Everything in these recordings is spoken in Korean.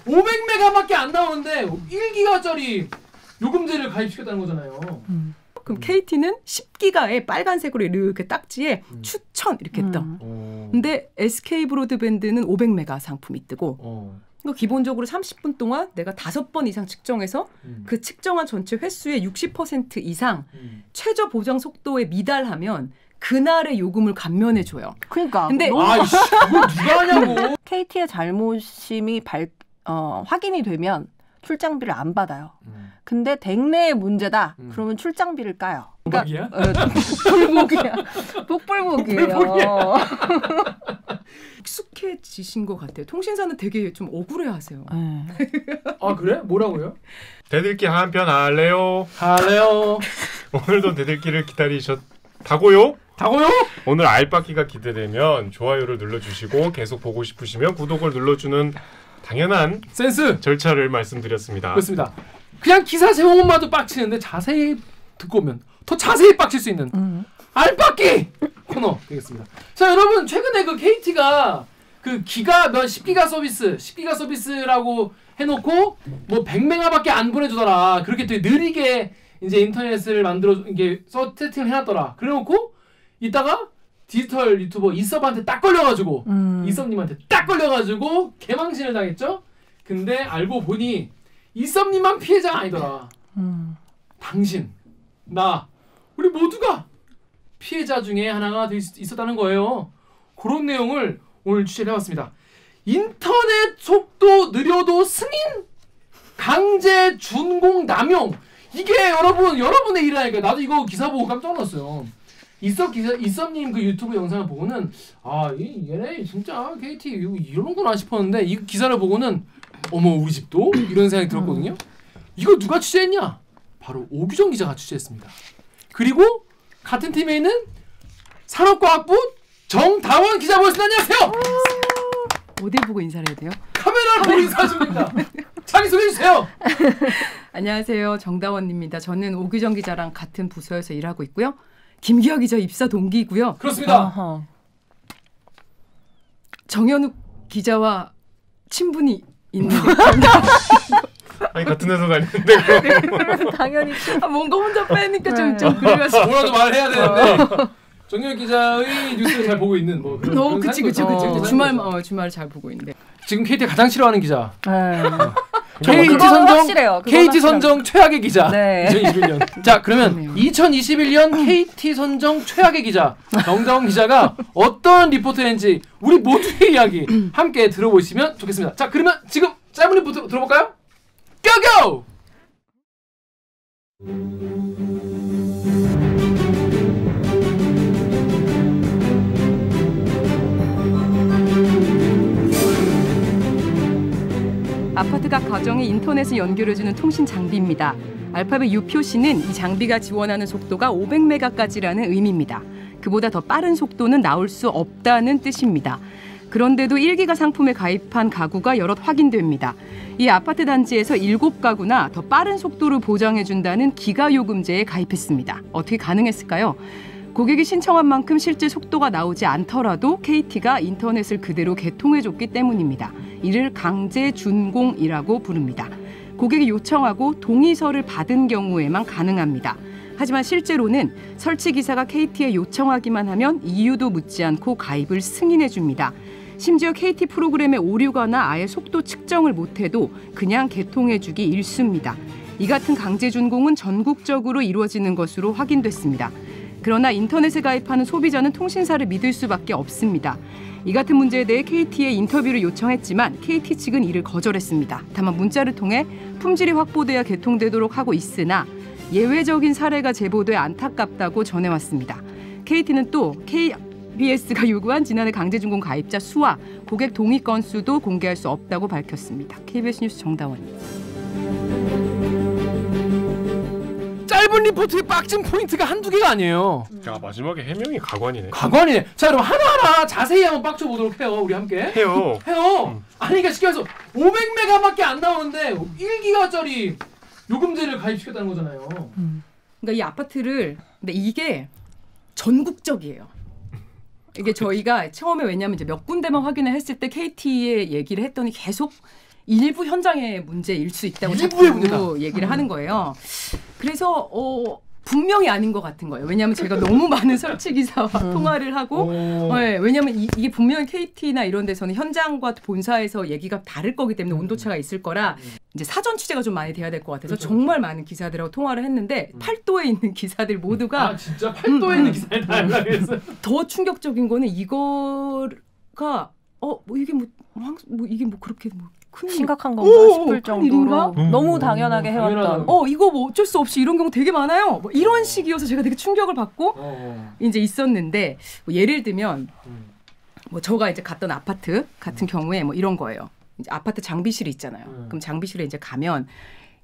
500메가밖에 안 나오는데 1기가짜리 요금제를 가입시켰다는 거잖아요. 그럼 KT는 10기가에 빨간색으로 이렇게 딱지에 추천 이렇게 떠. 근데 SK 브로드밴드는 500메가 상품이 뜨고 그러니까 기본적으로 30분 동안 내가 5번 이상 측정해서 그 측정한 전체 횟수의 60% 이상 최저 보장 속도에 미달하면 그날의 요금을 감면해줘요. 그러니까. 근데 아이씨, 그걸 누가 하냐고. KT의 잘못임이 확인이 되면 출장비를 안 받아요. 근데 댕내의 문제다. 그러면 출장비를 까요. 복불복이야? 복불복이야. 복불복이에요. 익숙해지신 것 같아요. 통신사는 되게 좀 억울해하세요. 아 그래? 뭐라고요? 대들기 한편 할래요? 할래요. 오늘도 대들기를 기다리셨다고요? 다고요? 오늘 알바기가 기대되면 좋아요를 눌러주시고 계속 보고 싶으시면 구독을 눌러주는 당연한 센스 절차를 말씀드렸습니다. 그렇습니다. 그냥 기사 제목만 봐도 빡치는데 자세히 듣고 오면 더 자세히 빡칠 수 있는 알바기 코너 되겠습니다. 자 여러분 최근에 그 KT가 그 기가 10기가 서비스라고 해놓고 뭐 100메가밖에 안 보내주더라. 그렇게 되게 느리게 이제 인터넷을 만들어 이게 세팅을 해놨더라. 그래놓고 이따가 디지털 유튜버 이섭한테 딱 걸려가지고 이섭님한테 딱 걸려가지고 개망신을 당했죠. 근데 알고 보니 이섭님만 피해자가 아니더라. 당신, 나, 우리 모두가 피해자 중에 하나가 될 수 있었다는 거예요. 그런 내용을 오늘 취재를 해봤습니다. 인터넷 속도 느려도 승인? 강제 준공 남용. 이게 여러분의 일이라니까. 나도 이거 기사 보고 깜짝 놀랐어요. 이섭님 그 유튜브 영상을 보고는 얘네 진짜 KT 이러는구나 싶었는데 이 기사를 보고는 어머 우리 집도? 이런 생각이 들었거든요. 이거 누가 취재했냐? 바로 오규정 기자가 취재했습니다. 그리고 같은 팀에 있는 산업과학부 정다원 기자 모셨습니다. 안녕하세요. 어딜 보고 인사를 해야 돼요? 카메라를 보고 인사하십니다. 자기 소개해주세요. 안녕하세요. 정다원입니다. 저는 오규정 기자랑 같은 부서에서 일하고 있고요. 김기화 기자 입사 동기이고요. 그렇습니다. 정현욱 기자와 친분이 있는데 아니 같은 회사 다니는데 당연히 뭔가 혼자 빼니까 좀 그래가지고 뭐라도 말해야 되는데 정현욱 기자의 뉴스를 잘 보고 있는 뭐 그런 그치. 주말 잘 보고 있는데 지금 KT 가장 싫어하는 기자. 확실해요. KT 선정 최악의 기자. 네. 2021년. 자, 그러면 2021년 KT 선정 최악의 기자 정다원 기자가 어떤 리포트인지 우리 모두의 이야기 함께 들어보시면 좋겠습니다. 자, 그러면 지금 짧은 리포트 들어볼까요? 고고! 아파트 각 가정에 인터넷을 연결해주는 통신 장비입니다. 알파벳 U 표시는 이 장비가 지원하는 속도가 500메가까지라는 의미입니다. 그보다 더 빠른 속도는 나올 수 없다는 뜻입니다. 그런데도 1기가 상품에 가입한 가구가 여럿 확인됩니다. 이 아파트 단지에서 7가구나 더 빠른 속도를 보장해준다는 기가요금제에 가입했습니다. 어떻게 가능했을까요? 고객이 신청한 만큼 실제 속도가 나오지 않더라도 KT가 인터넷을 그대로 개통해줬기 때문입니다. 이를 강제 준공이라고 부릅니다. 고객이 요청하고 동의서를 받은 경우에만 가능합니다. 하지만 실제로는 설치 기사가 KT에 요청하기만 하면 이유도 묻지 않고 가입을 승인해줍니다. 심지어 KT 프로그램에 오류가나 아예 속도 측정을 못해도 그냥 개통해주기 일쑤입니다. 이 같은 강제 준공은 전국적으로 이루어지는 것으로 확인됐습니다. 그러나 인터넷에 가입하는 소비자는 통신사를 믿을 수밖에 없습니다. 이 같은 문제에 대해 KT에 인터뷰를 요청했지만 KT 측은 이를 거절했습니다. 다만 문자를 통해 품질이 확보돼야 개통되도록 하고 있으나 예외적인 사례가 제보돼 안타깝다고 전해왔습니다. KT는 또 KBS가 요구한 지난해 강제준공 가입자 수와 고객 동의 건수도 공개할 수 없다고 밝혔습니다. KBS 뉴스 정다원입니다. 짧은 리포트의 빡친 포인트가 한두 개가 아니에요. 야 마지막에 해명이 가관이네. 가관이네. 자 여러분 하나하나 자세히 한번 빡쳐보도록 해요. 우리 함께. 해요. 아니 그러니까 쉽게 해서 500메가밖에 안 나오는데 1기가짜리 요금제를 가입시켰다는 거잖아요. 그러니까 이 아파트를 근데 이게 전국적이에요. 이게 저희가 처음에 왜냐하면 이제 몇 군데만 확인을 했을 때 KT에 얘기를 했더니 계속 일부 현장의 문제일 수 있다고 일부의 자꾸 얘기를 하는 거예요. 그래서 분명히 아닌 것 같은 거예요. 왜냐하면 제가 너무 많은 설치 기사와 통화를 하고, 네, 왜냐하면 이게 분명히 KT나 이런 데서는 현장과 본사에서 얘기가 다를 거기 때문에 온도차가 있을 거라 이제 사전 취재가 좀 많이 돼야 될 것 같아서 그렇죠. 정말 많은 기사들하고 통화를 했는데 팔도에 있는 기사들 모두가 진짜 팔도에 있는 기사를 다 연락했어요. 더 충격적인 거는 이거가 이게 이게 그렇게 큰 심각한 건가 싶을 정도로 너무 당연하게 해왔던. 이거 어쩔 수 없이 이런 경우 되게 많아요. 이런 식이어서 제가 되게 충격을 받고 이제 있었는데 예를 들면 제가 이제 갔던 아파트 같은 경우에 이런 거예요. 이제 아파트 장비실이 있잖아요. 그럼 장비실에 이제 가면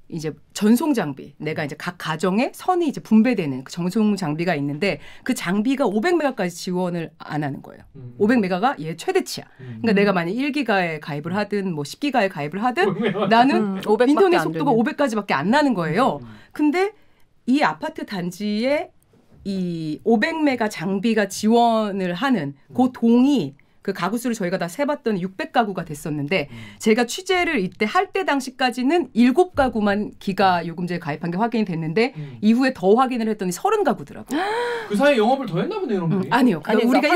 이제 전송 장비, 내가 이제 각 가정에 선이 이제 분배되는 그 전송 장비가 있는데 그 장비가 500메가까지 지원을 안 하는 거예요. 500메가가 얘 최대치야. 그러니까 내가 만약 1기가에 가입을 하든 10기가에 가입을 하든 나는 인터넷 속도가 500까지밖에 안 나는 거예요. 근데 이 아파트 단지에 이 500메가 장비가 지원을 하는 그 동이 그 가구 수를 저희가 다 세봤더니 600가구가 됐었는데 제가 취재를 이때 할 때 당시까지는 7가구만 기가 요금제에 가입한 게 확인이 됐는데 이후에 더 확인을 했더니 30가구더라고요. 그 사이에 영업을 더 했나 보네요, 여러분들이. 아니요. 그러니까 우리가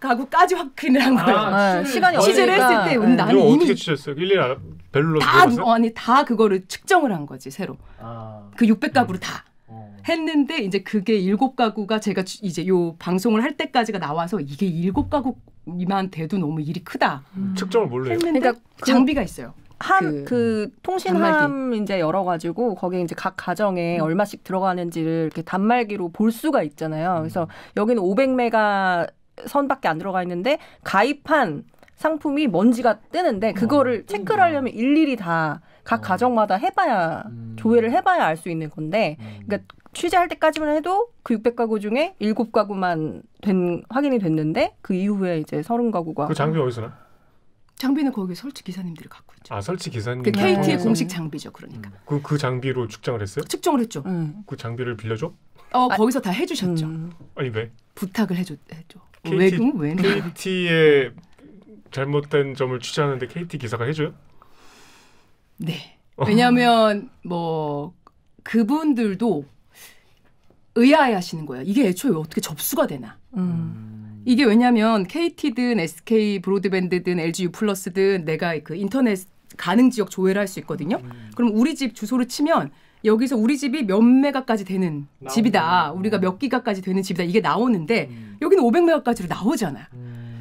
7가구까지 확인을 한 거예요. 시간이 취재를 했을 때 나는 이거 이미 어떻게 취재했어요? 일일이 벨로 들어갔어요? 다 그거를 측정을 한 거지 새로. 그 600가구를 다. 했는데 이제 그게 7가구가 제가 이제 요 방송을 할 때까지가 나와서 이게 7가구만 돼도 너무 일이 크다. 측정을 뭘로 해요? 했는데 그러니까 장비가 있어요. 그 통신함 이제 열어가지고 거기에 이제 각 가정에 얼마씩 들어가는지를 이렇게 단말기로 볼 수가 있잖아요. 그래서 여기는 500메가 선밖에 안 들어가 있는데 가입한 상품이 뭔지가 뜨는데 그거를 체크를 하려면 일일이 다 각 가정마다 해봐야 조회를 해봐야 알 수 있는 건데 그러니까 취재할 때까지만 해도 그 600가구 중에 7가구만 확인이 됐는데 그 이후에 이제 30가구가 그 장비 어디서 나? 장비는 거기 설치 기사님들이 갖고 있죠. 설치 기사님. 그 KT의 공식 장비죠, 그러니까. 그 장비로 측정을 했어요? 측정을 했죠. 그 장비를 빌려줘? 거기서 다 해주셨죠. 아니 왜? 부탁을 해줘. 왜? KT의 잘못된 점을 취재하는데 KT 기사가 해줘요? 네. 왜냐하면 그분들도 의아해하시는 거예요. 이게 애초에 어떻게 접수가 되나? 이게 왜냐하면 KT든 SK 브로드밴드든 LG U+든 내가 그 인터넷 가능 지역 조회를 할 수 있거든요. 그럼 우리 집 주소를 치면 여기서 우리 집이 몇 메가까지 되는 집이다. 우리가 몇 기가까지 되는 집이다. 이게 나오는데 여기는 500메가까지로 나오잖아요.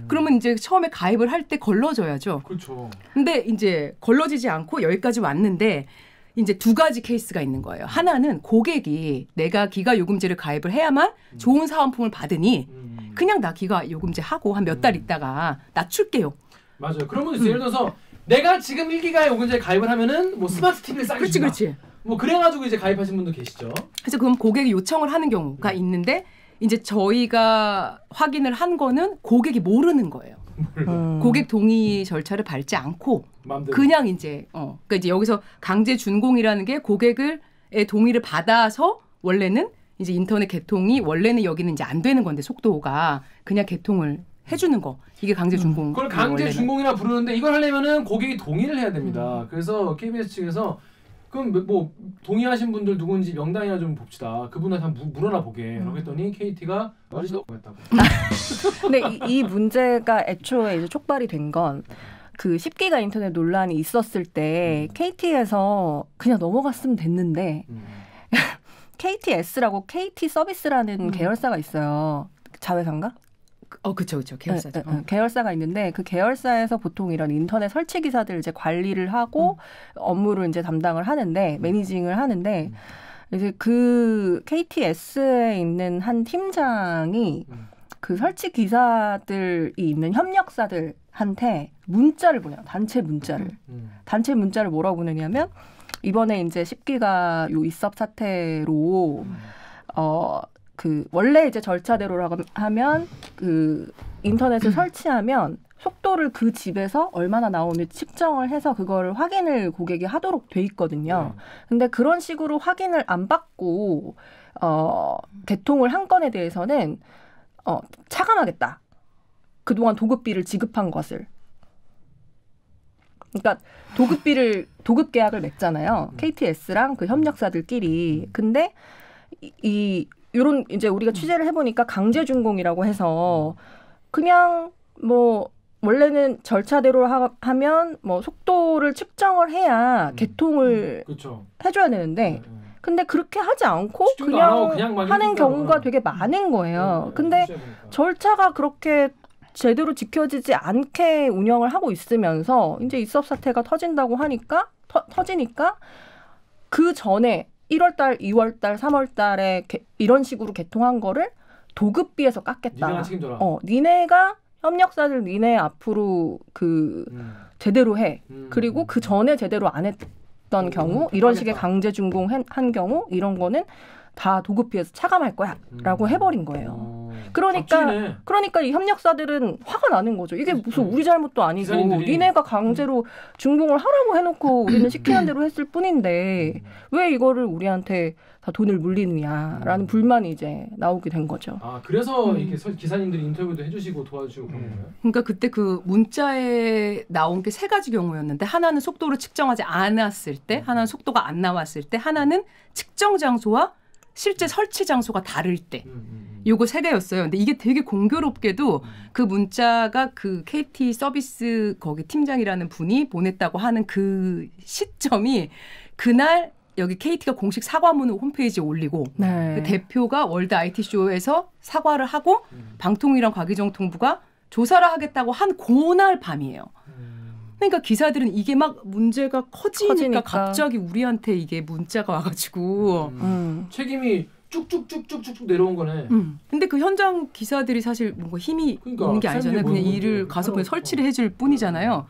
그러면 이제 처음에 가입을 할 때 걸러져야죠. 그렇죠. 근데 이제 걸러지지 않고 여기까지 왔는데 이제 두 가지 케이스가 있는 거예요. 하나는 고객이 내가 기가 요금제를 가입을 해야만 좋은 사은품을 받으니 그냥 나 기가 요금제 하고 한 몇 달 있다가 낮출게요. 맞아요. 그런 분도 있어요. 예를 들어서 내가 지금 1기가에 요금제에 가입을 하면은 스마트 TV를 싸게 준다. 그렇지. 그래가지고 이제 가입하신 분도 계시죠. 그래서 그럼 고객이 요청을 하는 경우가 있는데 이제 저희가 확인을 한 거는 고객이 모르는 거예요. 고객 동의 절차를 밟지 않고 마음대로. 그냥 이제 그러니까 이제 여기서 강제 준공이라는 게 고객의 동의를 받아서 원래는 이제 인터넷 개통이 원래는 여기는 이제 안 되는 건데 속도가 그냥 개통을 해주는 거 이게 강제 준공. 그걸 강제 준공이라 부르는데 이걸 하려면은 고객이 동의를 해야 됩니다. 그래서 KBS 측에서 그럼 동의하신 분들 누군지 명단이나 좀 봅시다. 그분한테 한번 물어나 보게. 라고 했더니 KT가 했다고. 근데 이 문제가 애초에 이제 촉발이 된 건 그 10기가 인터넷 논란이 있었을 때 KT에서 그냥 넘어갔으면 됐는데 KTS라고 KT 서비스라는 계열사가 있어요. 자회사인가? 그쵸. 계열사죠. 계열사가 있는데 그 계열사에서 보통 이런 인터넷 설치 기사들 이제 관리를 하고 업무를 이제 담당을 하는데 매니징을 하는데 이제 그 KTS에 있는 한 팀장이 그 설치 기사들이 있는 협력사들한테 문자를 보내요. 단체 문자를 뭐라고 보내냐면 이번에 이제 10기가 요 입섭 사태로 그 원래 이제 절차대로라고 하면 그 인터넷을 설치하면 속도를 그 집에서 얼마나 나오는지 측정을 해서 그거를 확인을 고객이 하도록 돼 있거든요. 근데 그런 식으로 확인을 안 받고 개통을 한 건에 대해서는 차감하겠다. 그동안 도급비를 지급한 것을. 그러니까 도급 계약을 맺잖아요. KTS랑 그 협력사들끼리. 근데 요런 이제 우리가 취재를 해보니까 강제준공이라고 해서 그냥 뭐 원래는 절차대로 하면 뭐 속도를 측정을 해야 개통을 그렇죠. 해줘야 되는데 근데 그렇게 하지 않고 그냥 하는 경우가 되게 많은 거예요. 근데 절차가 그렇게 제대로 지켜지지 않게 운영을 하고 있으면서 이제 입법 사태가 터진다고 하니까 터지니까 그 전에 1월달, 2월달, 3월달에 이런 식으로 개통한 거를 도급비에서 깎겠다. 니네가 책임져라. 니네가 협력사들 니네 앞으로 그 제대로 해. 그리고 그 전에 제대로 안 했던 경우 이런 식의 강제 준공한 경우 이런 거는 다 도급비에서 차감할 거야라고 해버린 거예요. 그러니까 이 협력사들은 화가 나는 거죠. 이게 무슨 우리 잘못도 아니고 니네가 강제로 준공을 하라고 해놓고 우리는 시키는 대로 했을 뿐인데 왜 이거를 우리한테 다 돈을 물리느냐라는 불만이 이제 나오게 된 거죠. 아 그래서 이렇게 기사님들이 인터뷰도 해주시고 도와주시고 그런 거예요? 그러니까 그때 그 문자에 나온 게 세 가지 경우였는데 하나는 속도를 측정하지 않았을 때, 하나는 속도가 안 나왔을 때, 하나는 측정 장소와 실제 설치 장소가 다를 때. 요거 세 개였어요. 근데 이게 되게 공교롭게도 그 문자가 그 KT 서비스 거기 팀장이라는 분이 보냈다고 하는 그 시점이 그날 여기 KT가 공식 사과문을 홈페이지에 올리고 네. 그 대표가 월드 IT쇼에서 사과를 하고 방통위랑 과기정통부가 조사를 하겠다고 한 그날 밤이에요. 그러니까 기사들은 이게 막 문제가 커지니까 갑자기 우리한테 이게 문자가 와가지고 책임이 쭉쭉쭉쭉쭉 내려온 거네. 근데 그 현장 기사들이 사실 뭔가 힘이 있는 게 아니잖아요. 그냥 일을 가서 그냥 설치를 해줄 뿐이잖아요.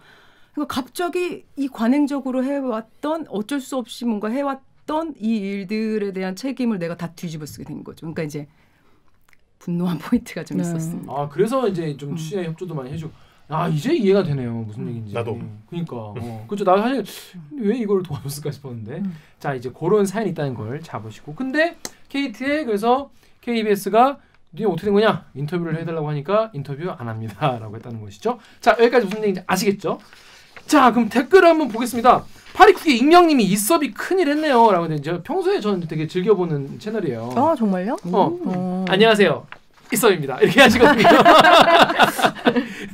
그러니까 갑자기 이 관행적으로 해왔던 어쩔 수 없이 뭔가 해왔던 이 일들에 대한 책임을 내가 다 뒤집어 쓰게 된 거죠. 그러니까 이제 분노한 포인트가 좀 있었습니다. 아 그래서 이제 좀 취재 협조도 많이 해주고. 아 이제 이해가 되네요. 무슨 얘기인지. 나도. 그러니까. 그렇죠. 나 사실 왜 이걸 도와줬을까 싶었는데. 자 이제 그런 사연이 있다는 걸 잡으시고. 근데 KT에 그래서 KBS가 니 어떻게 된 거냐? 인터뷰를 해달라고 하니까 인터뷰 안 합니다. 라고 했다는 것이죠. 자 여기까지 무슨 얘기인지 아시겠죠? 자 그럼 댓글을 한번 보겠습니다. 파리쿠기 익명님이 이 수업이 큰일 했네요. 라고 했는데 평소에 저는 되게 즐겨보는 채널이에요. 아 정말요? 안녕하세요. 이섭입니다. 이렇게 하시거든요.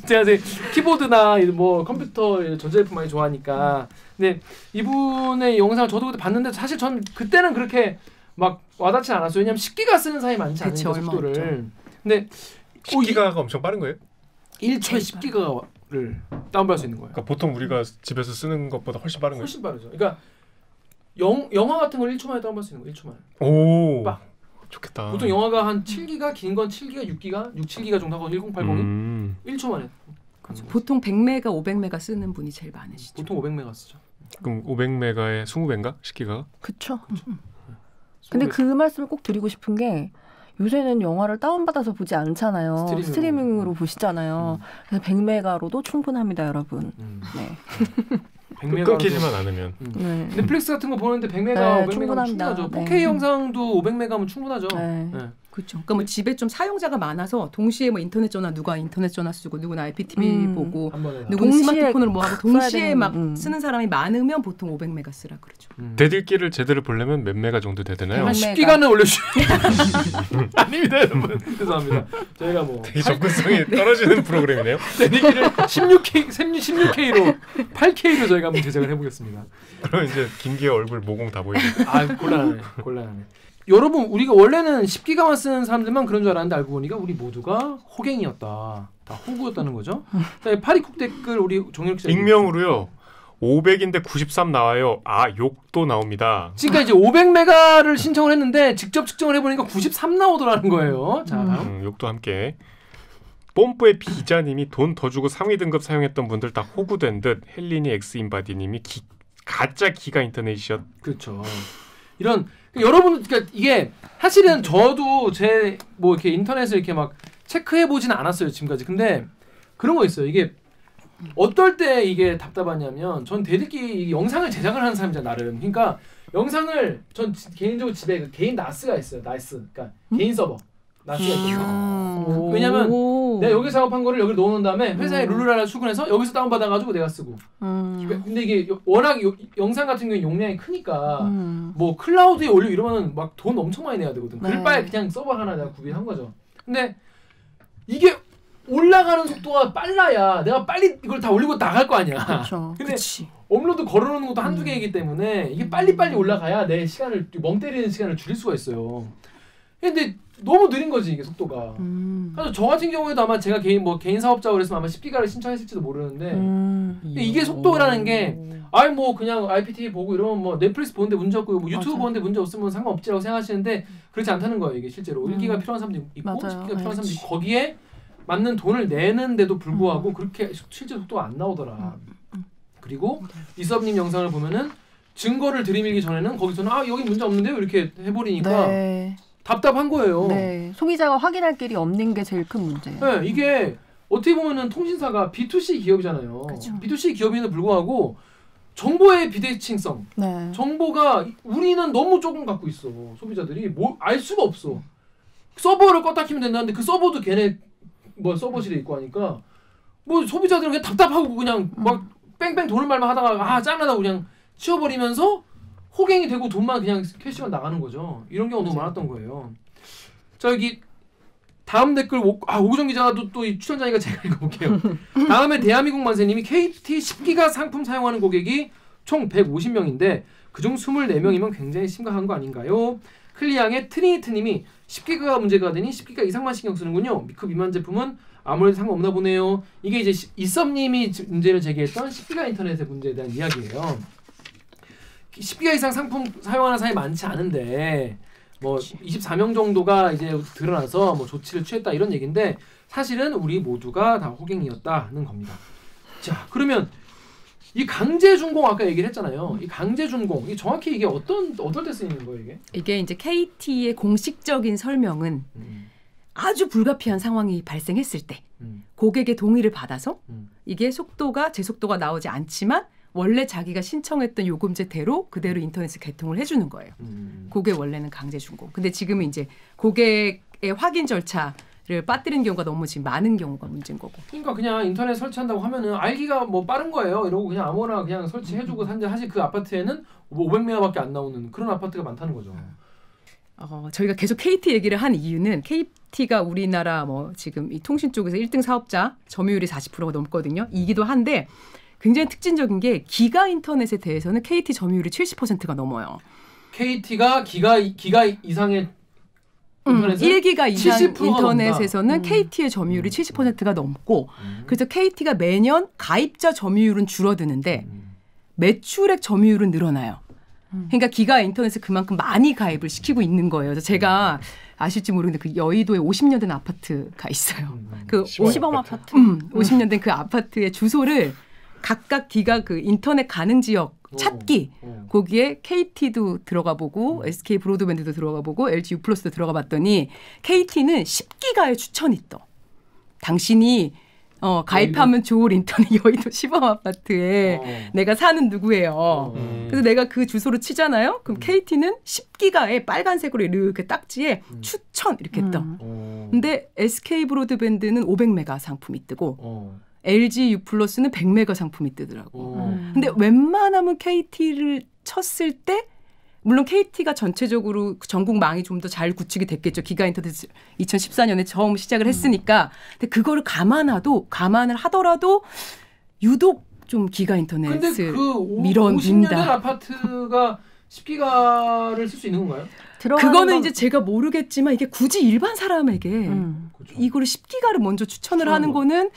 제가 이제 키보드나 뭐 컴퓨터 전자제품 많이 좋아하니까. 근데 이분의 영상을 저도 그때 봤는데 사실 전 그때는 그렇게 막 와닿지 않았어요. 왜냐면 10기가 쓰는 사람이 많지 않으니까 속도를. 근데 10기가가 엄청 빠른 거예요? 1초에 10기가를 다운받을 수 있는 거예요. 그러니까 보통 우리가 집에서 쓰는 것보다 훨씬 빠른 거예요? 훨씬 빠르죠. 그러니까 영화 같은 걸 1초 만에 다운받을 수 있는 거예요. 1초 만에. 오. 빡. 좋겠다. 보통 영화가 한 7기가 긴 건 7기가 6기가 7기가 정도 하고 1080이 1초 만에. 그렇죠. 보통 100메가 500메가 쓰는 분이 제일 많으시죠. 보통 500메가 쓰죠. 그럼 500메가에 20배인가? 10기가가? 그렇죠. 근데 그 말씀을 꼭 드리고 싶은 게 요새는 영화를 다운받아서 보지 않잖아요. 스트리밍으로 보시잖아요. 그래서 100메가로도 충분합니다, 여러분. 네. 끊기지만 않으면. 네. 넷플릭스 같은 거 보는데 100메가, 네, 500메가면 충분하죠. 4K 네. 영상도 500메가면 충분하죠. 네. 네. 그렇죠. 그러니까 뭐 집에 좀 사용자가 많아서 동시에 뭐 인터넷 전화 누가 인터넷 전화 쓰고 누구는 IPTV 보고 누구는 스마트폰을 뭐 하고 동시에 막 쓰는 사람이 많으면 보통 500메가 쓰라 그러죠. 대들기를 제대로 보려면 몇 메가 정도 되나요? 한 10기가는 올려주세요. 아닙니다, 여러분. 죄송합니다. 저희가 뭐 되게 접근성이 떨어지는 프로그램이네요. 대들기를 16K로 8K로 저희가 한번 제작을 해보겠습니다. 그럼 이제 김기의 얼굴 모공 다 보이죠. 아 곤란하네. 여러분 우리가 원래는 10기가만 쓰는 사람들만 그런 줄 알았는데 알고 보니까 우리 모두가 호갱이었다. 다 호구였다는 거죠. 파리쿡 댓글 우리 정혁 기자 익명으로요. 500인데 93 나와요. 아 욕도 나옵니다. 그러니까 이제 500메가를 신청을 했는데 직접 측정을 해보니까 93 나오더라는 거예요. 자 다음. 욕도 함께. 뽐뿌의 비자님이 돈 더 주고 상위 등급 사용했던 분들 다 호구된 듯. 헬리니 엑스인바디님이 가짜 기가 인터넷이셨. 그렇죠. 이런 여러분 그러니까 이게 사실은 저도 제 뭐 이렇게 인터넷을 이렇게 막 체크해 보지는 않았어요 지금까지. 근데 그런 거 있어요. 이게 어떨 때 이게 답답하냐면 전 대듣기 영상을 제작을 하는 사람이잖아 나름. 그러니까 영상을 전 개인적으로 집에 그 개인 나스가 있어요. 나스. 그러니까 개인 서버 나스가 있거든요. 왜냐면 내가 여기 작업한 거를 여기 넣어놓은 다음에 회사에 룰루랄라 출근해서 여기서 다운받아가지고 내가 쓰고. 근데 이게 워낙 영상 같은 경우에 용량이 크니까 뭐 클라우드에 올리고 이러면은 막 돈 엄청 많이 내야 되거든. 그럴 바에 그냥 서버 하나 내가 구비한 거죠. 근데 이게 올라가는 속도가 빨라야 내가 빨리 이걸 다 올리고 나갈 거 아니야. 그렇죠. 근데 업로드 걸어놓는 것도 한두 개이기 때문에 이게 빨리빨리 올라가야 내 시간을 멍 때리는 시간을 줄일 수가 있어요. 근데 너무 느린 거지 이게 속도가. 그래서 저 같은 경우에도 아마 제가 개인 사업자로 그랬으면 아마 10기가를 신청했을지도 모르는데 근데 이게 속도라는 게 아니 뭐 그냥 IPTV 보고 이러면 뭐 넷플릭스 보는데 문제 없고 뭐 유튜브 보는데 문제 없으면 상관없지라고 생각하시는데 그렇지 않다는 거예요. 이게 실제로 1기가 필요한 사람도 있고 10기가 필요한 사람도 있고 거기에 맞는 돈을 내는데도 불구하고 그렇게 실제 속도가 안 나오더라. 그리고 이섭님 영상을 보면은 증거를 들이밀기 전에는 거기서는 아 여기 문제 없는데요 이렇게 해버리니까 네. 답답한 거예요. 네. 소비자가 확인할 길이 없는 게 제일 큰 문제예요. 네, 이게 어떻게 보면은 통신사가 B2C 기업이잖아요. 그쵸. B2C 기업임에도 불구하고 정보의 비대칭성, 네. 정보가 우리는 너무 조금 갖고 있어. 소비자들이 뭐 알 수가 없어. 서버를 껐다 키면 된다는데 그 서버도 걔네 뭐 서버실에 있고 하니까 뭐 소비자들은 그냥 답답하고 그냥 막 뺑뺑 도는 말만 하다가 아 짱나다고 그냥 치워버리면서 호갱이 되고 돈만 그냥 캐시만 나가는 거죠. 이런 경우 너무 많았던 거예요. 자 여기 다음 댓글 오구정 기자가 또 이 추천자니까 제가 읽어볼게요. 다음에 대한민국 만세님이 KT 10기가 상품 사용하는 고객이 총 150명인데 그중 24명이면 굉장히 심각한 거 아닌가요? 클리앙의 트리니트님이 10기가가 문제가 되니 10기가 이상만 신경 쓰는군요. 그 미만 제품은 아무래도 상관없나 보네요. 이게 이제 이섭님이 문제를 제기했던 10기가 인터넷의 문제에 대한 이야기예요. 10기가 이상 상품 사용하는 사람이 많지 않은데 뭐 24명 정도가 이제 드러나서 뭐 조치를 취했다 이런 얘기인데 사실은 우리 모두가 다 호갱이었다는 겁니다. 자 그러면 이 강제 준공 아까 얘기를 했잖아요. 이 강제 준공 이 정확히 이게 어떨 때 쓰이는 거예요 이게? 이게 이제 KT의 공식적인 설명은 아주 불가피한 상황이 발생했을 때 고객의 동의를 받아서 이게 제 속도가 나오지 않지만 원래 자기가 신청했던 요금제대로 그대로 인터넷을 개통을 해주는 거예요. 그게 원래는 강제 준공. 근데 지금은 이제 고객의 확인 절차를 빠뜨리는 경우가 너무 지금 많은 경우가 문제인 거고. 그러니까 그냥 인터넷 설치한다고 하면은 알기가 뭐 빠른 거예요. 이러고 그냥 아무나 그냥 설치해주고 산데 사실 그 아파트에는 500메가밖에 안 나오는 그런 아파트가 많다는 거죠. 저희가 계속 KT 얘기를 한 이유는 KT가 우리나라 뭐 지금 이 통신 쪽에서 1등 사업자 점유율이 40%가 넘거든요. 이기도 한데 굉장히 특징적인 게 기가 인터넷에 대해서는 KT 점유율이 70%가 넘어요. KT가 기가 이상의 인터넷은 1기가 이상 인터넷에서는 넘는다. KT의 점유율이 70%가 넘고 그래서 KT가 매년 가입자 점유율은 줄어드는데 매출액 점유율은 늘어나요. 그러니까 기가 인터넷을 그만큼 많이 가입을 시키고 있는 거예요. 그래서 제가 아실지 모르겠는데 그 여의도에 50년 된 아파트가 있어요. 그 시범 아파트. 50년 된 그 아파트의 주소를 각각 기가 그 인터넷 가능 지역 찾기 거기에 KT도 들어가 보고 SK 브로드밴드도 들어가 보고 LG U+도 들어가 봤더니 KT는 10기가의 추천이 떠. 당신이 가입하면 좋을 인터넷 여의도 시범 아파트에 내가 사는 누구예요. 그래서 내가 그 주소를 치잖아요. 그럼 KT는 10기가의 빨간색으로 이렇게 딱지에 추천 이렇게 떠. 근데 SK 브로드밴드는 500메가 상품이 뜨고 LG U+는 100메가 상품이 뜨더라고. 근데 웬만하면 KT를 쳤을 때 물론 KT가 전체적으로 전국망이 좀 더 잘 구축이 됐겠죠. 기가 인터넷 2014년에 처음 시작을 했으니까. 근데 그거를 감안을 하더라도 유독 좀 기가 인터넷을 근데 그 50년 된 밀어낸다. 아파트가 10기가를 쓸 수 있는 건가요? 그거는 이제 제가 모르겠지만 이게 굳이 일반 사람에게 그렇죠. 이거를 10기가를 먼저 추천을 하는 거는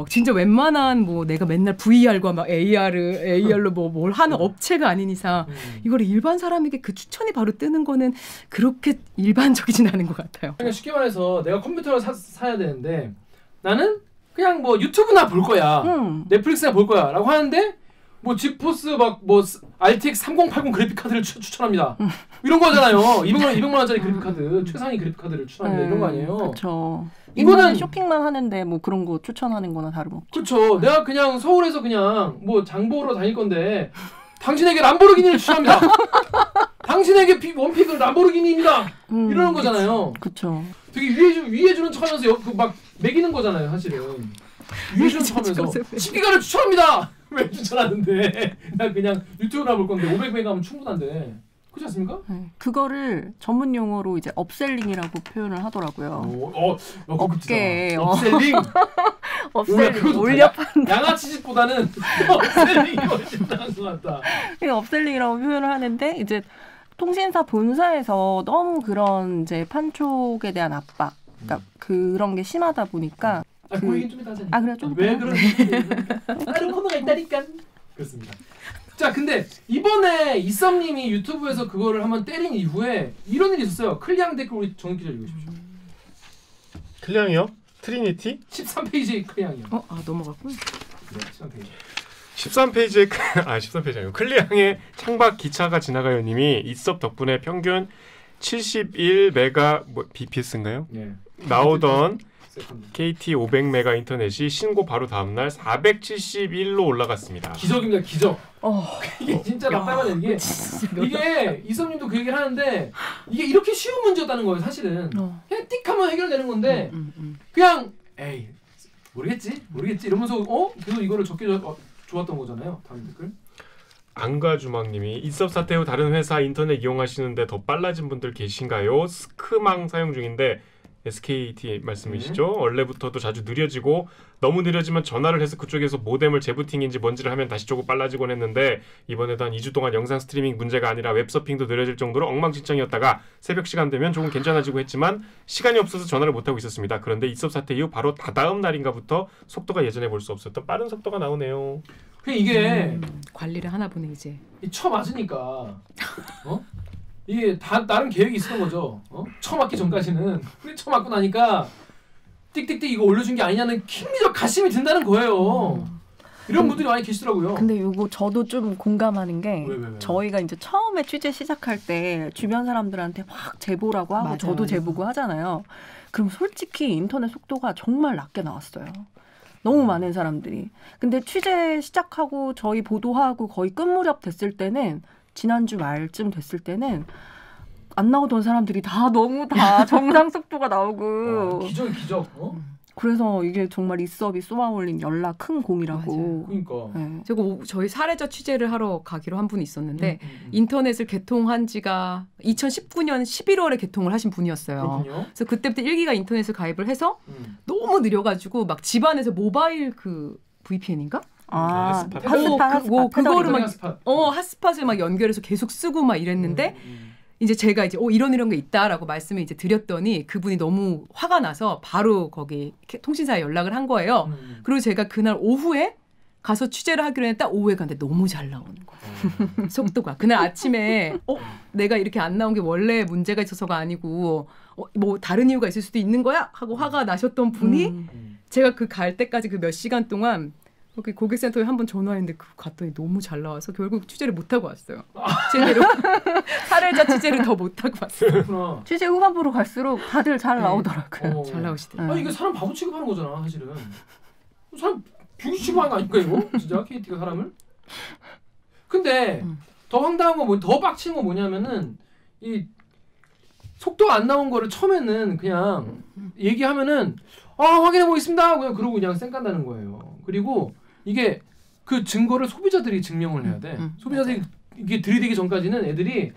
진짜 웬만한 뭐 내가 맨날 VR과 막 AR로 뭘 하는 업체가 아닌 이상 이거를 일반 사람에게 그 추천이 바로 뜨는 거는 그렇게 일반적이진 않은 것 같아요. 그러니까 쉽게 말해서 내가 컴퓨터를 사야 되는데 나는 그냥 뭐 유튜브나 볼 거야. 넷플릭스나 볼 거야 라고 하는데 뭐 지포스 뭐 RTX 3080 그래픽 카드를 추천합니다. 이런 거잖아요. 200만 원짜리 그래픽 카드, 최상위 그래픽 카드를 추천합니다. 이런 거 아니에요? 그렇죠. 이거는 쇼핑만 하는데 뭐 그런 거 추천하는 거나 다름없죠. 그렇죠. 내가 그냥 서울에서 그냥 뭐 장보러 다닐 건데 당신에게 람보르기니를 추천합니다. 당신에게 원픽은 람보르기니입니다. 이러는 거잖아요. 그렇죠. 되게 위해 주는 척하면서 막 매기는 거잖아요, 사실은. 유해준 하면서 10기가를 추천합니다. 왜 추천하는데? 나 그냥 유튜브나 볼 건데 500메가면 충분한데. 그렇지 않습니까? 네. 그거를 전문 용어로 이제 업셀링이라고 표현을 하더라고요. 업계 업셀링. 업셀링 올려판 양아치짓보다는 업셀링이 훨씬 나은 것 같다. 업셀링이라고 표현을 하는데 이제 통신사 본사에서 너무 그런 이제 판촉에 대한 압박, 그러니까 그런 게 심하다 보니까. 그 얘기는 좀 이따 하자. 그래 좀. 왜 그런지 다른 코너가 있다니까. 그렇습니다. 자, 근데 이번에 이썸님이 유튜브에서 그거를 한번 때린 이후에 이런 일이 있었어요. 클리앙 댓글 우리 정욱 기자 읽으십시오. 클리앙이요? 트리니티? 13페이지 클리앙이요. 넘어갔군. 네, 13페이지에 13페이지 아니고 클리앙의 창밖 기차가 지나가요님이 이섭 덕분에 평균 71메가 bps인가요? 네. 나오던 KT 500메가 인터넷이 신고 바로 다음날 471로 올라갔습니다. 기적입니다, 기적. 이게 진짜 답답하네. 이게 이섭님도 그 얘기를 하는데 이게 이렇게 쉬운 문제였다는 거예요, 사실은. 그냥 띡하면 해결되는 건데 그냥 에이 모르겠지 이러면서 계속 이거를 적게 좋았던 거잖아요. 다음 댓글. 안가주막님이 이섭 사태 후 다른 회사 인터넷 이용하시는데 더 빨라진 분들 계신가요? 스크망 사용 중인데 SKT 말씀이시죠? 원래부터도 자주 느려지고 너무 느려지면 전화를 해서 그쪽에서 모뎀을 재부팅인지 뭔지를 하면 다시 조금 빨라지곤 했는데 이번에도 한 2주 동안 영상 스트리밍 문제가 아니라 웹서핑도 느려질 정도로 엉망진창이었다가 새벽 시간 되면 조금 괜찮아지고 했지만 시간이 없어서 전화를 못하고 있었습니다. 그런데 이섭 사태 이후 바로 다다음 날인가부터 속도가 예전에 볼 수 없었던 빠른 속도가 나오네요. 이게 관리를 하나 보네 이제. 쳐맞으니까 이게 다 나름 계획이 있었던 거죠. 쳐맞기 전까지는. 근데 쳐맞고 나니까 띡띡띡 이거 올려준 게 아니냐는 킹미적 가심이 든다는 거예요. 이런 분들이 많이 계시더라고요. 근데 이거 저도 좀 공감하는 게 왜? 저희가 이제 처음에 취재 시작할 때 주변 사람들한테 막 제보라고 하고 저도 제보고 하잖아요. 그럼 솔직히 인터넷 속도가 정말 낮게 나왔어요. 너무 많은 사람들이. 근데 취재 시작하고 저희 보도하고 거의 끝 무렵 됐을 때는 지난주 말쯤 됐을 때는 안 나오던 사람들이 다 정상 속도가 나오고 기적. 그래서 이게 정말 이섭이 쏘아올린 연락 큰 공이라고. 그러니까. 네. 저희 사례자 취재를 하러 가기로 한 분이 있었는데 인터넷을 개통한 지가 2019년 11월에 개통을 하신 분이었어요. 그렇군요. 그래서 그때부터 1기가 인터넷을 가입을 해서 너무 느려가지고 막 집안에서 모바일 VPN인가? 핫스팟. 그거를 막 핫스팟을 막 연결해서 계속 쓰고 막 이랬는데 이제 제가 이제 이런 게 있다라고 말씀을 이제 드렸더니 그분이 너무 화가 나서 바로 거기 통신사에 연락을 한 거예요. 그리고 제가 그날 오후에 가서 취재를 하기로 했는데 딱 오후에 갔는데 너무 잘 나오는 거예요. 속도가. 그날 아침에 내가 이렇게 안 나온 게 원래 문제가 있어서가 아니고 뭐 다른 이유가 있을 수도 있는 거야? 하고 화가 나셨던 분이 제가 그 갈 때까지 그 몇 시간 동안 거기 고객센터에 한번 전화했는데 갔더니 너무 잘 나와서 결국 취재를 못하고 왔어요. 제대로. 사례자 취재를 더 못하고 왔어요. 취재 후반부로 갈수록 다들 잘 나오더라고요. 잘 나오시더라고요. 이게 사람 바보 취급하는 거잖아, 사실은. 사람 비교 취급하는 거 아닐까 이거? 진짜 KT가 사람을? 근데 더 황당한 건 더 빡치는 건 뭐냐면은 이 속도가 안 나온 거를 처음에는 그냥 얘기하면은 확인해 보겠습니다. 그러고 그냥 쌩깐다는 거예요. 그리고 이게 그 증거를 소비자들이 증명을 해야 돼. 소비자들이 이게 들이대기 전까지는 애들이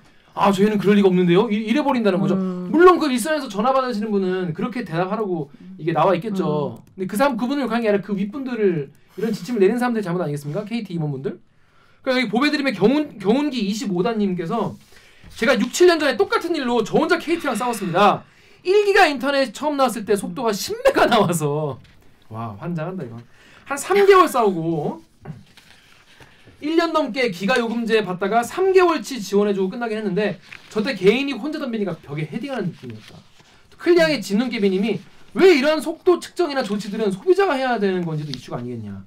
저희는 그럴 리가 없는데요. 이래 버린다는 거죠. 물론 그 일선에서 전화 받으시는 분은 그렇게 대답하라고 이게 나와 있겠죠. 근데 그분을 욕하는 게 아니라 그 윗분들을 이런 지침을 내린 사람들이 잘못 아니겠습니까? KT 임원분들. 그러니까 여기 보배드림의 경운기 25단님께서 제가 6-7년 전에 똑같은 일로 저 혼자 KT랑 싸웠습니다. 1기가 인터넷 처음 나왔을 때 속도가 10메가 나와서 와 환장한다 이거. 한 3개월 싸우고 1년 넘게 기가 요금제 받다가 3개월치 지원해주고 끝나긴 했는데 저때 개인이 혼자 덤비니까 벽에 헤딩하는 느낌이었다. 클리앙의 진눈깨비님이 왜 이런 속도 측정이나 조치들은 소비자가 해야 되는 건지도 이슈가 아니겠냐.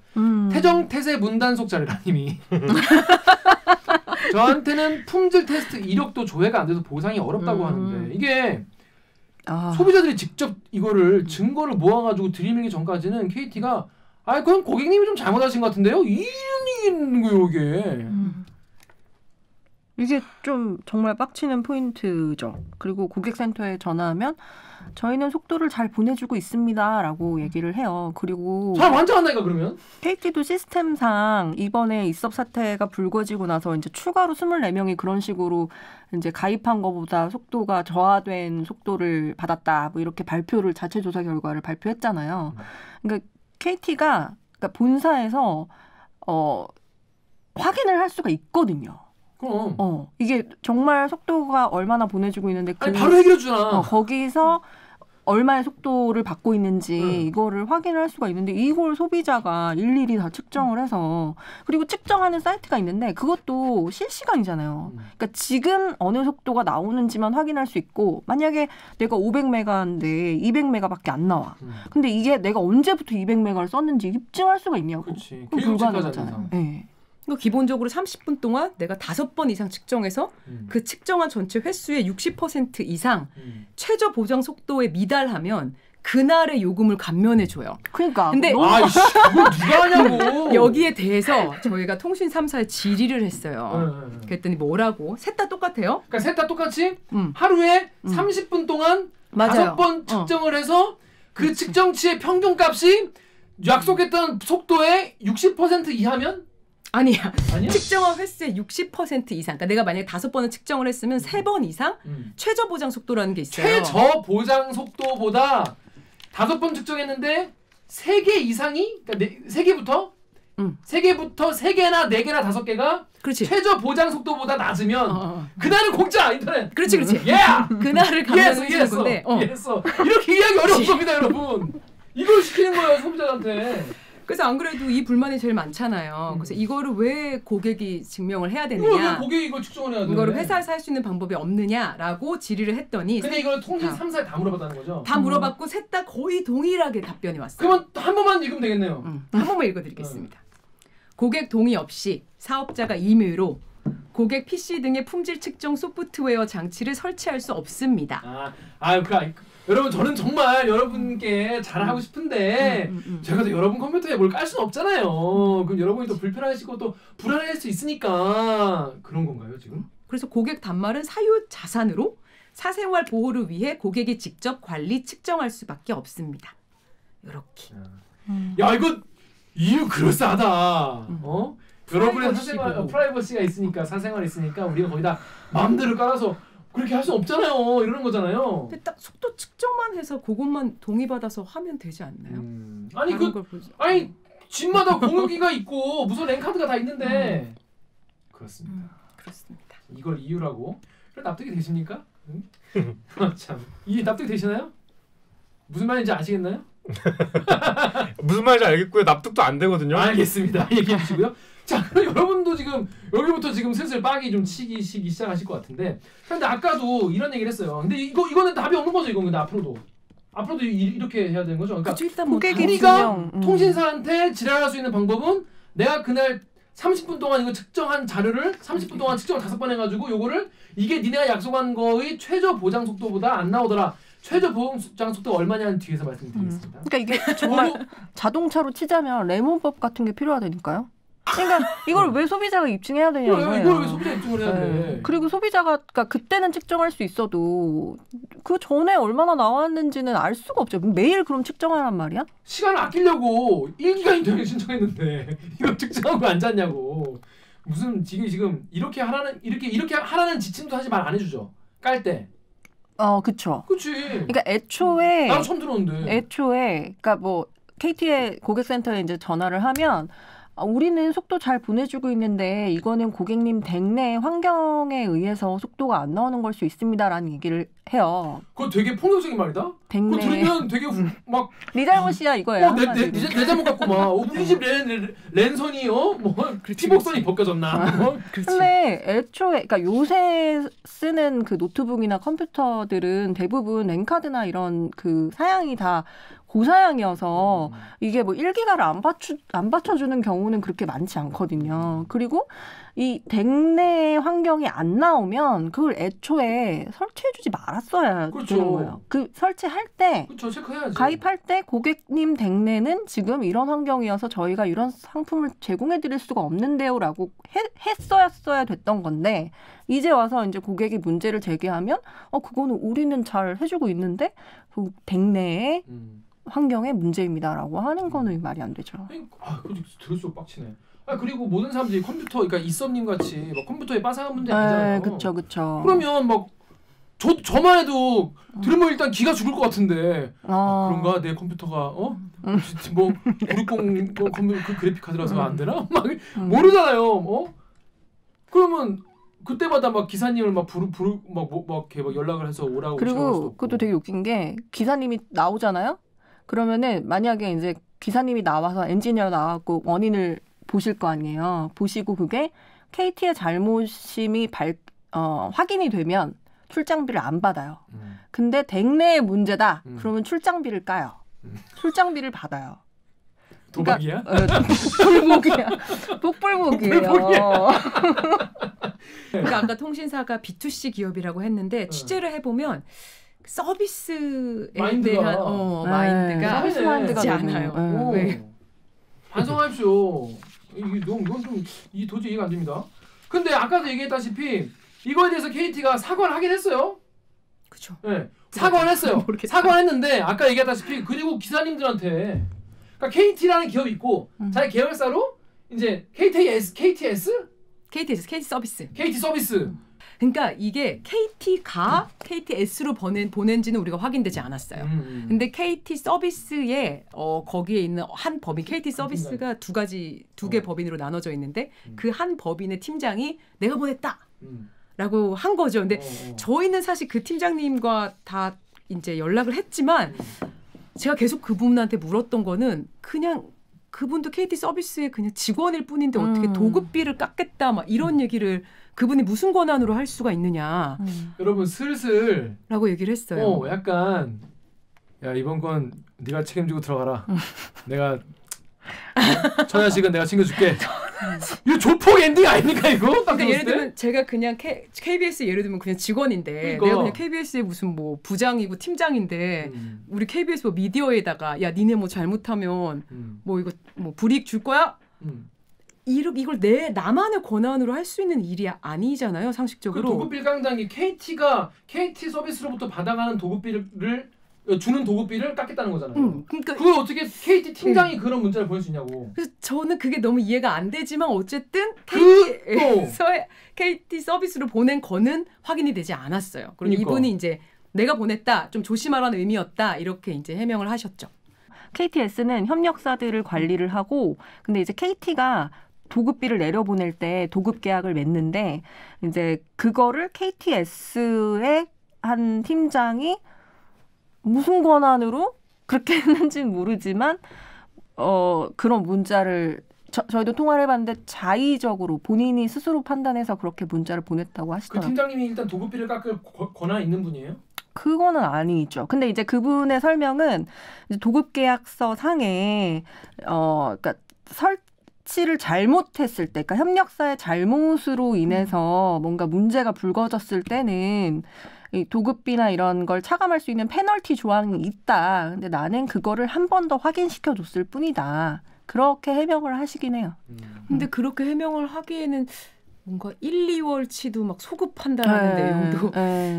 태정태세 문단속 자료라님이 저한테는 품질 테스트 이력도 조회가 안 돼서 보상이 어렵다고 하는데 이게 소비자들이 직접 이거를 증거를 모아가지고 드리기 전까지는 KT가 그건 고객님이 좀 잘못하신 것 같은데요? 이런 얘기는 거예요, 이게. 이게 좀 정말 빡치는 포인트죠. 그리고 고객센터에 전화하면 저희는 속도를 잘 보내주고 있습니다라고 얘기를 해요. 그리고 잘 완전한다니까 그러면. KT도 시스템상 이번에 이섭 사태가 불거지고 나서 이제 추가로 24명이 그런 식으로 이제 가입한 것보다 속도가 저하된 속도를 받았다. 뭐 이렇게 발표를 자체 조사 결과를 발표했잖아요. 그러니까 KT가 그러니까 본사에서 확인을 할 수가 있거든요. 그럼. 이게 정말 속도가 얼마나 보내주고 있는데 아니, 바로 해결해 주잖아. 거기서 얼마의 속도를 받고 있는지 이거를 확인을 할 수가 있는데 이걸 소비자가 일일이 다 측정을 해서 그리고 측정하는 사이트가 있는데 그것도 실시간이잖아요. 그러니까 지금 어느 속도가 나오는지만 확인할 수 있고 만약에 내가 500메가인데 200메가밖에 안 나와. 근데 이게 내가 언제부터 200메가를 썼는지 입증할 수가 있냐고. 그렇지. 불가능하잖아요. 네. 기본적으로 30분 동안 내가 5번 이상 측정해서 그 측정한 전체 횟수의 60% 이상 최저 보장 속도에 미달하면 그날의 요금을 감면해줘요. 그러니까. 근데 아이씨, 그걸 누가 하냐고. 여기에 대해서 저희가 통신 3사에 질의를 했어요. 그랬더니 뭐라고? 셋 다 똑같아요? 그러니까 셋 다 똑같이 하루에 30분 동안 맞아요. 5번 측정을 해서 그 측정치의 평균값이 약속했던 속도의 60% 이하면? 아니야. 아니야? 측정한 횟수의 60% 이상. 그러니까 내가 만약에 5번을 측정을 했으면 3번 이상 최저 보장 속도라는 게 있어요. 최저 보장 속도보다 5번 측정했는데 3개 이상이 그러니까 3개부터 3개나 4개나 5개가 그렇지. 최저 보장 속도보다 낮으면 그날은 공짜 인터넷. 그렇지. 그날을 감면해 주는 건데. 이해했어. 이렇게 이해하기 어려운 겁니다, 여러분. 이걸 시키는 거예요, 소비자한테. 그래서 안 그래도 이 불만이 제일 많잖아요. 그래서 이거를 왜 고객이 증명을 해야 되느냐. 왜 고객이 이걸 측정을 해야 되냐. 이거를 회사에서 할 수 있는 방법이 없느냐라고 질의를 했더니 근데 이걸 통신 3사에 다 물어봤다는 거죠? 다 물어봤고 셋 다 거의 동일하게 답변이 왔어요. 그러면 한 번만 읽으면 되겠네요. 한 번만 읽어드리겠습니다. 고객 동의 없이 사업자가 임의로 고객 PC 등의 품질 측정 소프트웨어 장치를 설치할 수 없습니다. 여러분 저는 정말 여러분께 잘하고 싶은데 제가 또 여러분 컴퓨터에 뭘 깔 수는 없잖아요. 그럼 여러분이 또 불편하시고 또 불안할 수 있으니까 그런 건가요 지금? 그래서 고객 단말은 사유 자산으로 사생활 보호를 위해 고객이 직접 관리 측정할 수밖에 없습니다. 이렇게. 야 이거 이유 그럴싸하다. 여러분의 사생활 프라이버시가 있으니까 사생활이 있으니까 우리가 거기다 마음대로 깔아서 그렇게 할 수 없잖아요. 이러는 거잖아요. 근데 딱 속도 측정만 해서 그것만 동의받아서 하면 되지 않나요? 아니 집마다 공유기가 있고 무슨 랜카드가 다 있는데 그렇습니다. 그렇습니다. 이걸 이유라고 납득이 되십니까? 참 이해 납득 되시나요? 무슨 말인지 아시겠나요? 무슨 말인지 알겠고요. 납득도 안 되거든요. 알겠습니다. 얘기해 주시고요. 자, 그럼 여러분도 지금 여기부터 지금 슬슬 빡이 좀 치기 시작하실 것 같은데. 근데 아까도 이런 얘기를 했어요. 근데 이거는 답이 없는 거죠, 이건. 근데 앞으로도 이렇게 해야 되는 거죠. 그러니까 고객이니까 통신사한테 지랄할 수 있는 방법은 내가 그날 30분 동안 이거 측정한 자료를 30분 동안 측정을 5번 해가지고 요거를 이게 니네가 약속한 거의 최저 보장 속도보다 안 나오더라. 최저 보장 속도가 얼마냐는 뒤에서 말씀드리겠습니다. 그러니까 이게 정말 자동차로 치자면 레몬법 같은 게 필요하다니까요. 그러니까 이걸 왜 소비자가 입증해야 되냐 이거예요. 이걸 왜 소비자 입증을 해야 돼? 그리고 소비자가 그러니까 그때는 측정할 수 있어도 그 전에 얼마나 나왔는지는 알 수가 없죠. 매일 그럼 측정하란 말이야? 시간을 아끼려고 1기가 인터넷 신청했는데 이거 측정하고 앉았냐고. 무슨 지금 이렇게 하라는 지침도 사실 말 안 해주죠. 깔 때. 그쵸. 그치. 그러니까 애초에 나도 처음 들었는데. 애초에 그러니까 뭐 KT의 고객센터에 이제 전화를 하면. 우리는 속도 잘 보내주고 있는데 이거는 고객님 댁내 환경에 의해서 속도가 안 나오는 걸 수 있습니다라는 얘기를 해요. 그거 되게 폭력적인 말이다. 댁내. 그거 들으면 되게 막 네 잘못이야 이거예요. 내 잘못 같고 막 우리 집 랜선이 피복선이 벗겨졌나. 근데 애초에 그러니까 요새 쓰는 그 노트북이나 컴퓨터들은 대부분 랜카드나 이런 그 사양이 다 고사양이어서 이게 뭐 1기가를 안 받쳐주는 경우는 그렇게 많지 않거든요. 그리고 이 댁내 환경이 안 나오면 그걸 애초에 설치해주지 말았어야 그렇죠. 되는 거예요. 그 설치할 때 그렇죠. 체크해야지. 가입할 때 고객님 댁내는 지금 이런 환경이어서 저희가 이런 상품을 제공해드릴 수가 없는데요라고 했어야 됐던 건데 이제 와서 이제 고객이 문제를 제기하면 그거는 우리는 잘 해주고 있는데 그 댁내의 환경의 문제입니다라고 하는 거는 말이 안 되죠. 그거 들을수록 빡치네. 그리고 모든 사람들이 컴퓨터, 그러니까 이썸님 같이 막 컴퓨터에 빠삭한 분들 아니잖아요. 그렇죠. 그러면 막 저만 해도 들으면 일단 기가 죽을 것 같은데 그런가 내 컴퓨터가 뭐 960 그 그래픽 카드라서 안 되나? 막 모르잖아요. 그러면 그때마다 막 기사님을 막 이렇게 연락을 해서 오라고. 그리고 그것도 되게 웃긴 게 기사님이 나오잖아요. 그러면은 만약에 이제 기사님이 나와서 엔지니어 나와갖고 원인을 보실 거 아니에요. 보시고 그게 KT의 잘못임이 확인이 되면 출장비를 안 받아요. 근데 댁내의 문제다. 그러면 출장비를 까요. 출장비를 받아요. 도박이야? 독불복이에요. 그러니까 아까 통신사가 B2C 기업이라고 했는데 취재를 해보면 서비스에 대한 마인드가 서비스 마인드가 있지 않아요. 반성하십시오. 이건 좀 도저히 이해가 안 됩니다. 근데 아까도 얘기했다시피 이거에 대해서 KT가 사과를 하긴 했어요. 그렇죠. 네, 사과를 했어요. 사과를 했는데 아까 얘기했다시피 그리고 기사님들한테 그러니까 KT라는 기업이 있고 자기 계열사로 이제 KT 서비스. 그러니까 이게 KT가 KTS로 보낸지는 우리가 확인되지 않았어요. 근데 KT 서비스에 거기에 있는 한 법인 KT 서비스가 두 개 법인으로 나눠져 있는데 그 한 법인의 팀장이 내가 보냈다. 라고 한 거죠. 근데 저희는 사실 그 팀장님과 다 이제 연락을 했지만 제가 계속 그분한테 물었던 거는 그냥 그분도 KT 서비스의 그냥 직원일 뿐인데 어떻게 도급비를 깎겠다 막 이런 얘기를 그분이 무슨 권한으로 할 수가 있느냐. 여러분 슬슬 라고 얘기를 했어요. 약간 야 이번 건 네가 책임지고 들어가라. 내가 처자식은 내가 챙겨줄게. 이거 조폭 엔딩 아닙니까 이거? 그러니까 예를 들면 제가 그냥 KBS 예를 들면 그냥 직원인데 내가 그냥 KBS의 무슨 뭐 부장이고 팀장인데 우리 KBS 뭐 미디어에다가 야 니네 뭐 잘못하면 뭐 이거 뭐 불이익 줄 거야? 이걸 나만의 권한으로 할 수 있는 일이 아니잖아요 상식적으로. 그 도급비 깡당이 KT가 KT 서비스로부터 받아가는 주는 도급비를 깎겠다는 거잖아요. 그러니까 그걸 어떻게 KT 팀장이 그런 문자를 보낼 수 있냐고. 그래서 저는 그게 너무 이해가 안 되지만 어쨌든 KT 서비스로 보낸 거는 확인이 되지 않았어요. 그리고 이분이 이제 내가 보냈다, 좀 조심하라는 의미였다 이렇게 이제 해명을 하셨죠. KTS는 협력사들을 관리를 하고 근데 이제 KT가 도급비를 내려보낼 때 도급 계약을 맺는데 이제 그거를 KTS의 한 팀장이 무슨 권한으로 그렇게 했는지는 모르지만 그런 문자를 저희도 통화를 해봤는데 자의적으로 본인이 스스로 판단해서 그렇게 문자를 보냈다고 하시더라고요. 그 팀장님이 일단 도급비를 깎을 권한 있는 분이에요? 그거는 아니죠. 근데 이제 그분의 설명은 이제 도급계약서 상에 그러니까 설치를 잘못했을 때, 그러니까 협력사의 잘못으로 인해서 뭔가 문제가 불거졌을 때는 이 도급비나 이런 걸 차감할 수 있는 페널티 조항이 있다. 근데 나는 그거를 한 번 더 확인시켜 줬을 뿐이다. 그렇게 해명을 하시긴 해요. 근데 그렇게 해명을 하기에는 뭔가 1, 2월치도 막 소급한다라는 내용도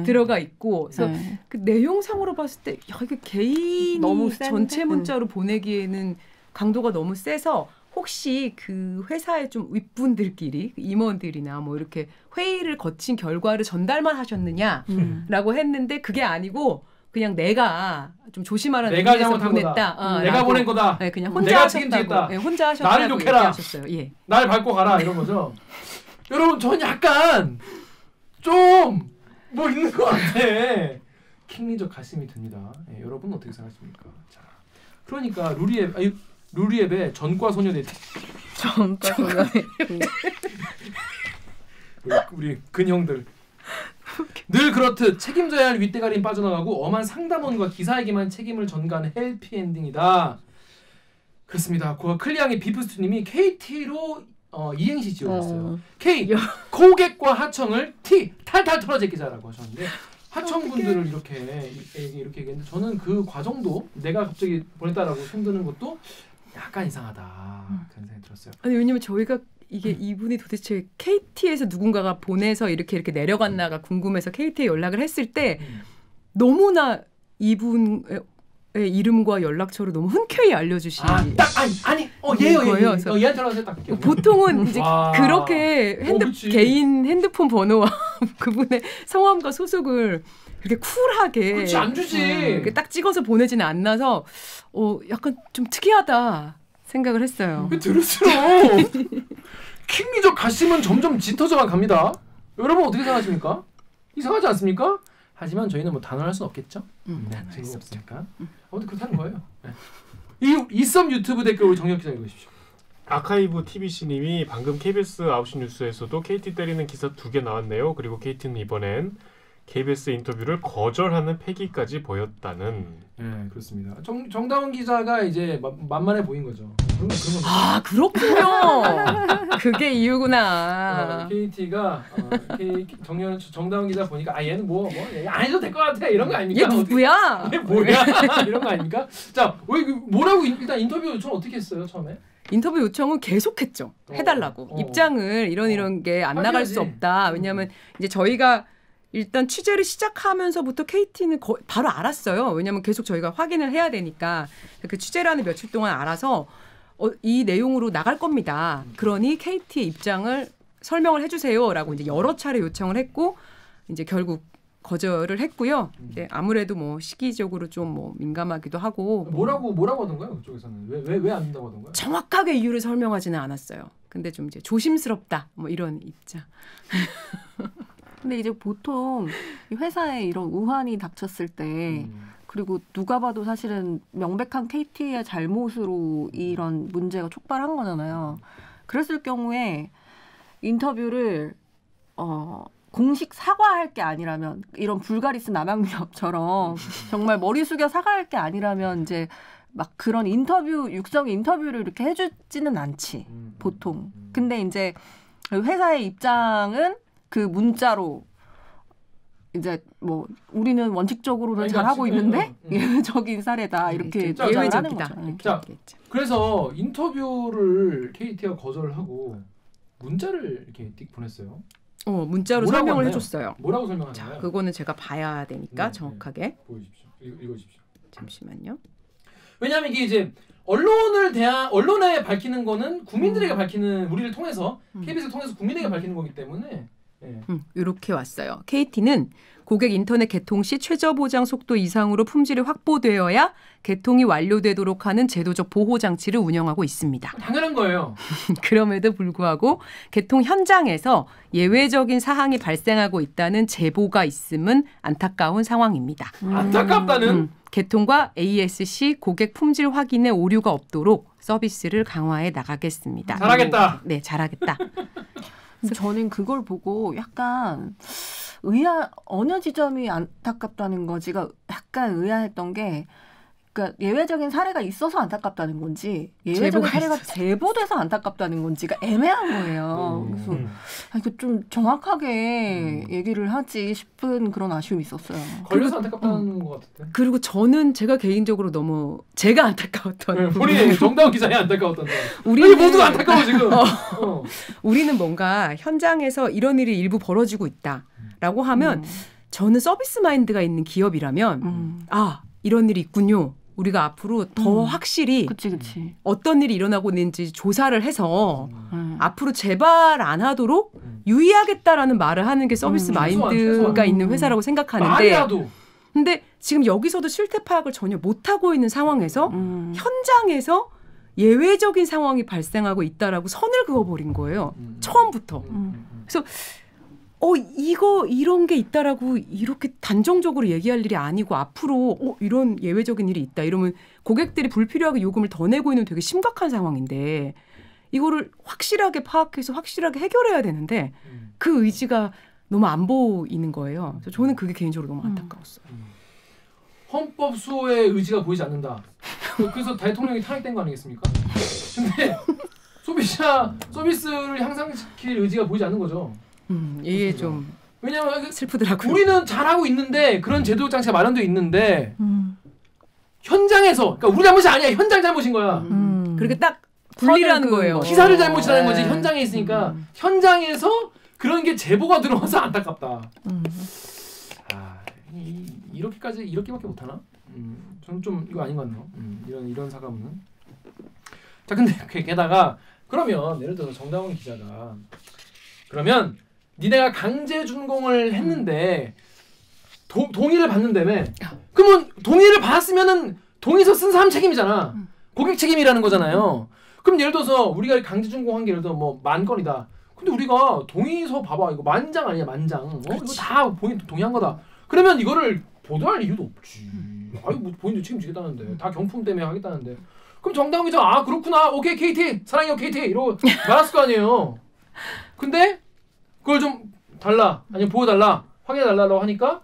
들어가 있고 그래서 그 내용상으로 봤을 때 야, 이게 개인이 너무 전체 문자로 보내기에는 강도가 너무 세서 혹시 그 회사의 좀 윗분들끼리 임원들이나 뭐 이렇게 회의를 거친 결과를 전달만 하셨느냐라고 했는데 그게 아니고 그냥 내가 좀 조심하라는 의미에서 보냈다. 내가 보낸 거다. 네, 그냥 혼자 하셨다고. 네, 혼자 하셨다고 나를 욕해라. 얘기하셨어요. 예. 날 밟고 가라 이런 거죠. 여러분 전 약간 좀 뭐 있는 것 같아. 킹리적 가심이 듭니다. 네, 여러분 어떻게 생각하십니까? 자, 그러니까 루리앱의 전과 소년의 우리 근형들 늘 그렇듯 책임져야 할 윗대가리는 빠져나가고 엄한 상담원과 기사에게만 책임을 전가하는 해피엔딩이다. 그렇습니다. 클리앙의 비프스트님이 KT로 이행시 지어줬어요. K 고객과 하청을 T 탈탈 털어제끼자라고 하셨는데 하청분들을 이렇게 얘기했는데 저는 그 과정도 내가 갑자기 보냈다라고 손드는 것도 약간 이상하다 그런 생각이 들었어요. 아니 왜냐면 저희가 이게 이분이 도대체 KT에서 누군가가 보내서 이렇게 내려갔나가 궁금해서 KT에 연락을 했을 때 너무나 이분의 이름과 연락처를 너무 흔쾌히 알려주시는 얘예요. 얘한테 와서 딱 보통은 이제 그렇게 개인 핸드폰 번호와 그분의 성함과 소속을 그렇게 쿨하게 그렇지 안 주지. 딱 찍어서 보내지는 않나서 약간 좀 특이하다 생각을 했어요. 들을수록 킹리적 가심은 점점 짙어져만 갑니다. 여러분 어떻게 생각하십니까? 이상하지 않습니까? 하지만 저희는 뭐 단언할 수는 없겠죠. 단언할 수 없으니까. 아무튼 그렇다는 거예요. 네. 이썸 유튜브 댓글 우리 정혁 기자 읽으십시오. 아카이브 TBC님이 방금 KBS 9시 뉴스에서도 KT 때리는 기사 2개 나왔네요. 그리고 KT는 이번엔 KBS 인터뷰를 거절하는 패기까지 보였다는. 네, 그렇습니다. 정다운 기자가 이제 만만해 보인 거죠. 그렇군요. 그게 이유구나. KT가 정다운 기자 보니까 얘는 뭐 안 해도 될 것 같아 이런 거 아닙니까? 얘 누구야? 얘 뭐야? 이런 거 아닙니까? 자, 뭐라고 일단 인터뷰 요청 어떻게 했어요 처음에? 인터뷰 요청은 계속했죠. 해달라고. 입장을 이런 게 안 나갈 수 없다. 왜냐하면 이제 저희가 일단 취재를 시작하면서부터 KT는 바로 알았어요. 왜냐하면 계속 저희가 확인을 해야 되니까. 그 취재를 하는 며칠 동안 알아서 이 내용으로 나갈 겁니다. 그러니 KT의 입장을 설명을 해주세요라고 이제 여러 차례 요청을 했고 이제 결국 거절을 했고요. 이제 아무래도 뭐 시기적으로 좀 뭐 민감하기도 하고. 뭐라고 하던가요? 그쪽에서는 왜 안 된다고 하던가요? 정확하게 이유를 설명하지는 않았어요. 근데 좀 이제 조심스럽다 뭐 이런 입장. 근데 이제 보통 회사에 이런 우환이 닥쳤을 때 그리고 누가 봐도 사실은 명백한 KT의 잘못으로 이런 문제가 촉발한 거잖아요. 그랬을 경우에 인터뷰를 공식 사과할 게 아니라면 이런 불가리스 남양유업처럼 정말 머리 숙여 사과할 게 아니라면 이제 막 그런 육성 인터뷰를 이렇게 해주지는 않지 보통. 근데 이제 회사의 입장은 그 문자로 이제 뭐 우리는 원칙적으로는 잘하고 있는데 예외적인 사례다 이렇게 예외적이다. 자, 그래서 인터뷰를 KT가 거절을 하고 문자를 이렇게 보냈어요. 문자로 설명을 해줬어요. 뭐라고 설명하나요? 자, 그거는 제가 봐야 되니까 정확하게. 보여주십시오. 읽어주십시오. 잠시만요. 왜냐하면 이게 이제 언론에 밝히는 거는 국민들에게 밝히는 우리를 통해서 KBS를 통해서 국민에게 밝히는 거기 때문에 이렇게 왔어요. KT는 고객 인터넷 개통 시 최저 보장 속도 이상으로 품질이 확보되어야 개통이 완료되도록 하는 제도적 보호 장치를 운영하고 있습니다. 당연한 거예요. 그럼에도 불구하고 개통 현장에서 예외적인 사항이 발생하고 있다는 제보가 있음은 안타까운 상황입니다. 안타깝다는? 개통과 ASC 고객 품질 확인에 오류가 없도록 서비스를 강화해 나가겠습니다. 잘하겠다. 네, 잘하겠다. 저는 그걸 보고 약간 어느 지점이 안타깝다는 거지가 약간 의아했던 게 그러니까 예외적인 사례가 있어서 안타깝다는 건지 예외적인 사례가 제보돼서 안타깝다는 건지가 애매한 거예요. 그래서 이거 좀 정확하게 얘기를 하지 싶은 그런 아쉬움이 있었어요. 걸려서 안타깝다는 것 같은데. 그리고 제가 개인적으로 너무 제가 안타까웠던 우리 정다운 기자의 안타까웠던 우리 모두가 안타까워 지금. 우리는 뭔가 현장에서 이런 일이 일부 벌어지고 있다라고 하면 저는 서비스 마인드가 있는 기업이라면 이런 일이 있군요. 우리가 앞으로 더 확실히 그치. 어떤 일이 일어나고 있는지 조사를 해서 앞으로 재발 안 하도록 유의하겠다라는 말을 하는 게 서비스 마인드가 있는 회사라고 생각하는데 말이라도. 근데 지금 여기서도 실태 파악을 전혀 못하고 있는 상황에서 현장에서 예외적인 상황이 발생하고 있다라고 선을 그어버린 거예요. 처음부터. 그래서 이런 게 있다라고 이렇게 단정적으로 얘기할 일이 아니고 앞으로 이런 예외적인 일이 있다 이러면 고객들이 불필요하게 요금을 더 내고 있는 되게 심각한 상황인데 이거를 확실하게 파악해서 확실하게 해결해야 되는데 그 의지가 너무 안 보이는 거예요. 그래서 저는 그게 개인적으로 너무 안타까웠어요. 헌법 수호의 의지가 보이지 않는다. 그래서 대통령이 탄핵된 거 아니겠습니까? 근데 소비자 서비스를 향상시킬 의지가 보이지 않는 거죠. 이게 좀 왜냐면 슬프더라고요. 우리는 잘하고 있는데 그런 제도 장치가 마련되어 있는데 현장에서 그러니까 우리 잘못이 아니야. 현장 잘못인 거야. 그렇게 딱 분리라는 거예요. 기사를 잘못이라는 거지. 현장에 있으니까 현장에서 그런 게 제보가 들어와서 안타깝다. 이렇게밖에 못하나? 저는 좀 이거 아닌 것 같네요. 이런 사과문은. 자, 근데 게다가 그러면 예를 들어서 정다운 기자가 그러면 니네가 강제 준공을 했는데 동의를 받는다며? 그러면 동의를 받았으면은 동의서 쓴 사람 책임이잖아. 고객 책임이라는 거잖아요. 그럼 예를 들어서 우리가 강제 준공한 게 예를 들어 뭐 10,000건이다. 근데 우리가 동의서 봐봐. 이거 만장 아니야, 만장. 이거 다 본인 동의한 거다. 그러면 이거를 보도할 이유도 없지. 아니 뭐 본인도 책임지겠다는데 다 경품 때문에 하겠다는데. 그럼 정다운 기자 아 그렇구나. 오케이 KT 사랑해요 KT 이러고 말았을 거 아니에요. 근데 그걸 좀 달라 아니면 보여달라 확인해달라고 하니까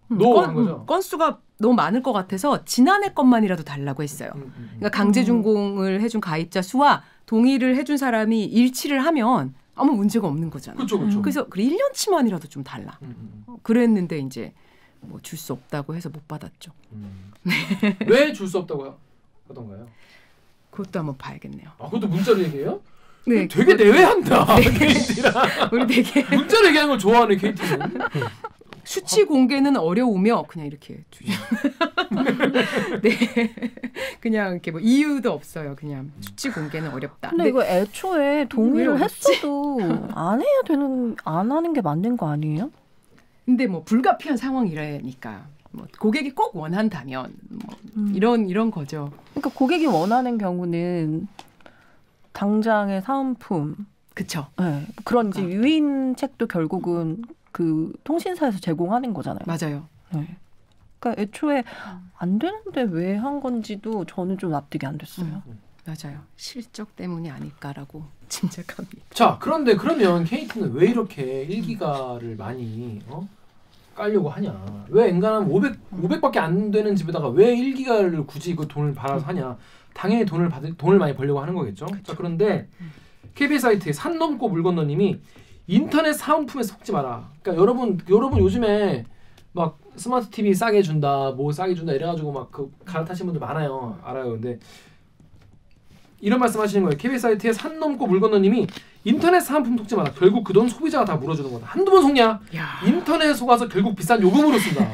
노한 거죠. 건수가 너무 많을 것 같아서 지난해 것만이라도 달라고 했어요. 그러니까 강제 준공을 해준 가입자 수와 동의를 해준 사람이 일치를 하면 아무 문제가 없는 거잖아요. 그렇죠. 그래서 1년치만이라도 좀 달라. 그랬는데 이제 뭐 줄 수 없다고 해서 못 받았죠. 왜 줄 수 없다고 하던가요? 그것도 한번 봐야겠네요. 아, 그것도 문자로 얘기해요? 네, 되게 내외한다. KT랑. 우리 되게 문자로 얘기하는 걸 좋아하네 KT는. 수치 공개는 어려우며 그냥 이렇게 주죠. 네, 그냥 이렇게 뭐 이유도 없어요. 그냥 수치 공개는 어렵다. 근데 이거 애초에 동의를 했어도 안 하는 게 맞는 거 아니에요? 근데 뭐 불가피한 상황이라니까 뭐 고객이 꼭 원한다면 뭐 이런 거죠. 그러니까 고객이 원하는 경우는 당장의 사은품, 그렇죠. 네, 그런 이제 유인책도 결국은 그 통신사에서 제공하는 거잖아요. 맞아요. 네. 그러니까 애초에 안 되는데 왜 한 건지도 저는 좀 납득이 안 됐어요. 맞아요. 실적 때문이 아닐까라고 짐작합니다. 자, 그런데 그러면 KT는 왜 이렇게 1기가를 많이 깔려고 하냐? 왜 엔간하면 500밖에 안 되는 집에다가 왜 1기가를 굳이 그 돈을 받아서 하냐? 당연히 돈을 많이 벌려고 하는 거겠죠. 그쵸. 자, 그런데 KBS 사이트에 산 넘고 물 건너님이 인터넷 사은품에 속지 마라. 그러니까 여러분 요즘에 막 스마트 TV 싸게 준다, 뭐 싸게 준다 이래가지고 막 그 갈아타시는 분들 많아요. 알아요. 근데 이런 말씀하시는 거예요. KBS 사이트에 산 넘고 물 건너님이 인터넷 사은품 속지 마라. 결국 그 돈 소비자가 다 물어주는 거다. 한두 번 속냐? 인터넷 속아서 결국 비싼 요금으로 쓴다.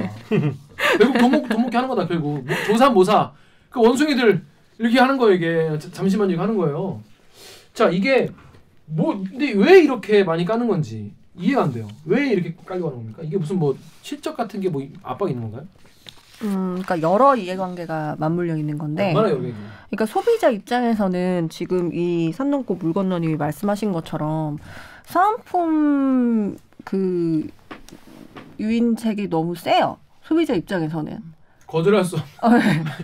결국 돈 먹게 하는 거다. 결국 조사 모사 그 원숭이들 이렇게 하는 거예요. 이게 잠시만 이렇게 하는 거예요. 자, 이게 뭐 근데 왜 이렇게 많이 까는 건지 이해가 안 돼요. 왜 이렇게 깔려고 하는 겁니까? 이게 무슨 뭐 실적 같은 게 뭐 압박이 있는 건가요? 그러니까 여러 이해관계가 맞물려 있는 건데. 얼마나 여러 개? 그러니까 소비자 입장에서는 지금 이 산 넘고 물 건너님이 말씀하신 것처럼 사은품 그 유인책이 너무 세요. 소비자 입장에서는. 거절할 수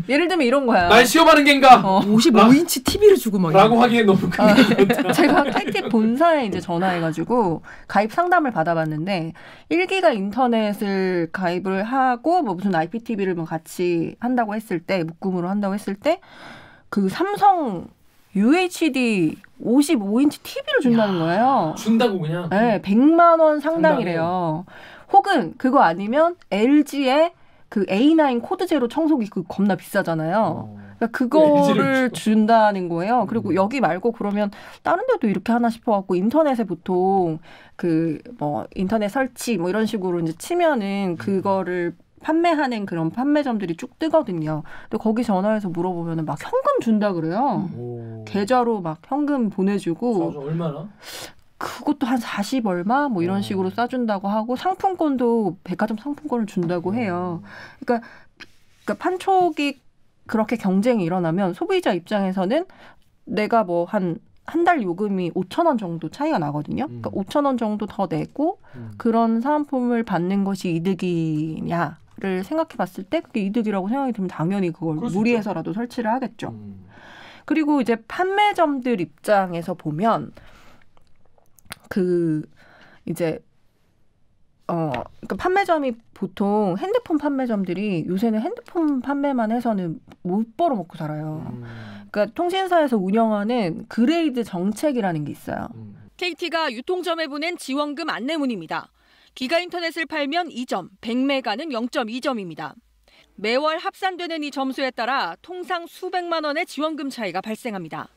예를 들면 이런 거야. 날 시험하는 겐가? 55인치 TV를 주고 막 라고 하기엔 너무 큰 제가 KT 본사에 이제 전화해가지고 가입 상담을 받아봤는데 1기가 인터넷을 가입을 하고 뭐 무슨 IPTV를 뭐 같이 한다고 했을 때 묶음으로 한다고 했을 때 그 삼성 UHD 55인치 TV를 준다는 거예요. 준다고 그냥? 네, 100만 원 상당이래요. 혹은 그거 아니면 LG의 그 A9 코드 제로 청소기 그 겁나 비싸잖아요. 그러니까 그거를 준다는 거예요. 그리고 여기 말고 그러면 다른 데도 이렇게 하나 싶어갖고 인터넷에 보통 그 뭐 인터넷 설치 뭐 이런 식으로 이제 치면은 그거를 판매하는 그런 판매점들이 쭉 뜨거든요. 근데 거기 전화해서 물어보면은 막 현금 준다 그래요. 계좌로 막 현금 보내주고. 얼마나? 그것도 한 40 얼마 뭐 이런 식으로 싸준다고 하고 상품권도 백화점 상품권을 준다고 해요. 그러니까 판촉이 그렇게 경쟁이 일어나면 소비자 입장에서는 내가 뭐 한 달 요금이 5,000원 정도 차이가 나거든요. 그러니까 5,000원 정도 더 내고 그런 사은품을 받는 것이 이득이냐를 생각해 봤을 때 그게 이득이라고 생각이 들면 당연히 그걸 무리해서라도 설치를 하겠죠. 그리고 이제 판매점들 입장에서 보면 그러니까 판매점이 보통 핸드폰 판매점들이 요새는 핸드폰 판매만 해서는 못 벌어먹고 살아요. 그러니까 통신사에서 운영하는 그레이드 정책이라는 게 있어요. KT가 유통점에 보낸 지원금 안내문입니다. 기가 인터넷을 팔면 2점, 100메가는 0.2점입니다. 매월 합산되는 이 점수에 따라 통상 수백만 원의 지원금 차이가 발생합니다.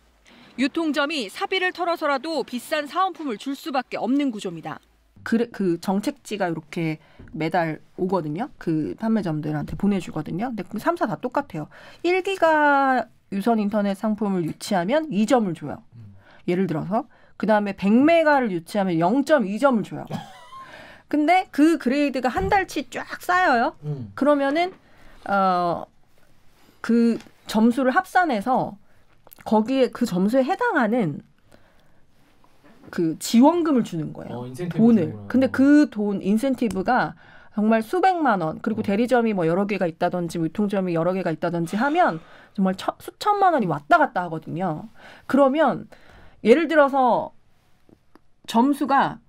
유통점이 사비를 털어서라도 비싼 사은품을 줄 수밖에 없는 구조입니다. 그 정책지가 이렇게 매달 오거든요. 그 판매점들한테 보내주거든요. 근데 3사 다 똑같아요. 1기가 유선 인터넷 상품을 유치하면 2점을 줘요. 예를 들어서 그 다음에 100메가를 유치하면 0.2점을 줘요. 근데 그 그레이드가 한 달치 쫙 쌓여요. 그러면은 그 점수를 합산해서 거기에 그 점수에 해당하는 그 지원금을 주는 거예요. 돈을. 주는구나. 근데 그 돈 인센티브가 정말 수백만 원, 그리고 대리점이 뭐 여러 개가 있다든지 유통점이 여러 개가 있다든지 하면 정말 수천만 원이 왔다 갔다 하거든요. 그러면 예를 들어서 점수가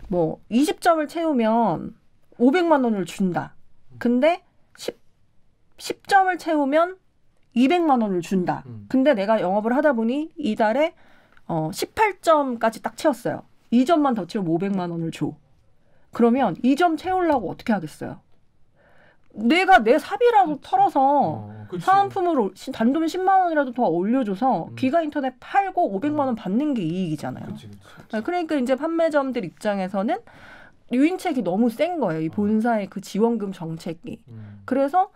뭐 20점을 채우면 500만 원을 준다. 근데 10점을 채우면 200만 원을 준다. 근데 내가 영업을 하다 보니 이달에 18점까지 딱 채웠어요. 2점만 더 채우면 500만 원을 줘. 그러면 2점 채우려고 어떻게 하겠어요? 내가 내 사비라도 털어서 사은품으로 단돈 10만 원이라도 더 올려줘서 기가 인터넷 팔고 500만 원 받는 게 이익이잖아요. 그치. 그러니까 이제 판매점들 입장에서는 유인책이 너무 센 거예요. 이 본사의 그 지원금 정책이. 그래서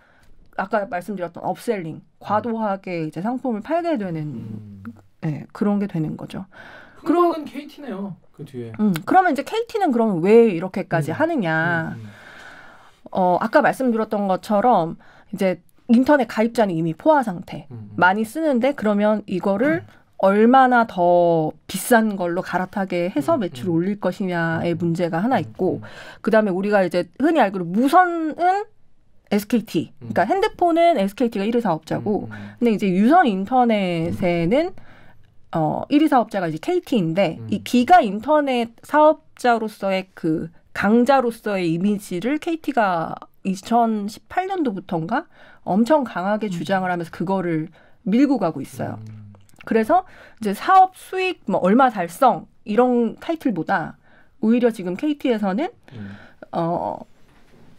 아까 말씀드렸던 업셀링, 과도하게 이제 상품을 팔게 되는 네, 그런 게 되는 거죠. 그러면 KT네요. 그 뒤에. 그러면 이제 KT는 그러면 왜 이렇게까지 하느냐? 아까 말씀드렸던 것처럼 이제 인터넷 가입자는 이미 포화 상태 많이 쓰는데 그러면 이거를 얼마나 더 비싼 걸로 갈아타게 해서 매출을 올릴 것이냐의 문제가 하나 있고 그다음에 우리가 이제 흔히 알기로 무선은 SKT, 그러니까 핸드폰은 SKT가 1위 사업자고 근데 이제 유선 인터넷에는 1위 사업자가 이제 KT인데 이 기가 인터넷 사업자로서의 그 강자로서의 이미지를 KT가 2018년도부터인가 엄청 강하게 주장을 하면서 그거를 밀고 가고 있어요. 그래서 이제 사업 수익 뭐 얼마 달성 이런 타이틀보다 오히려 지금 KT에서는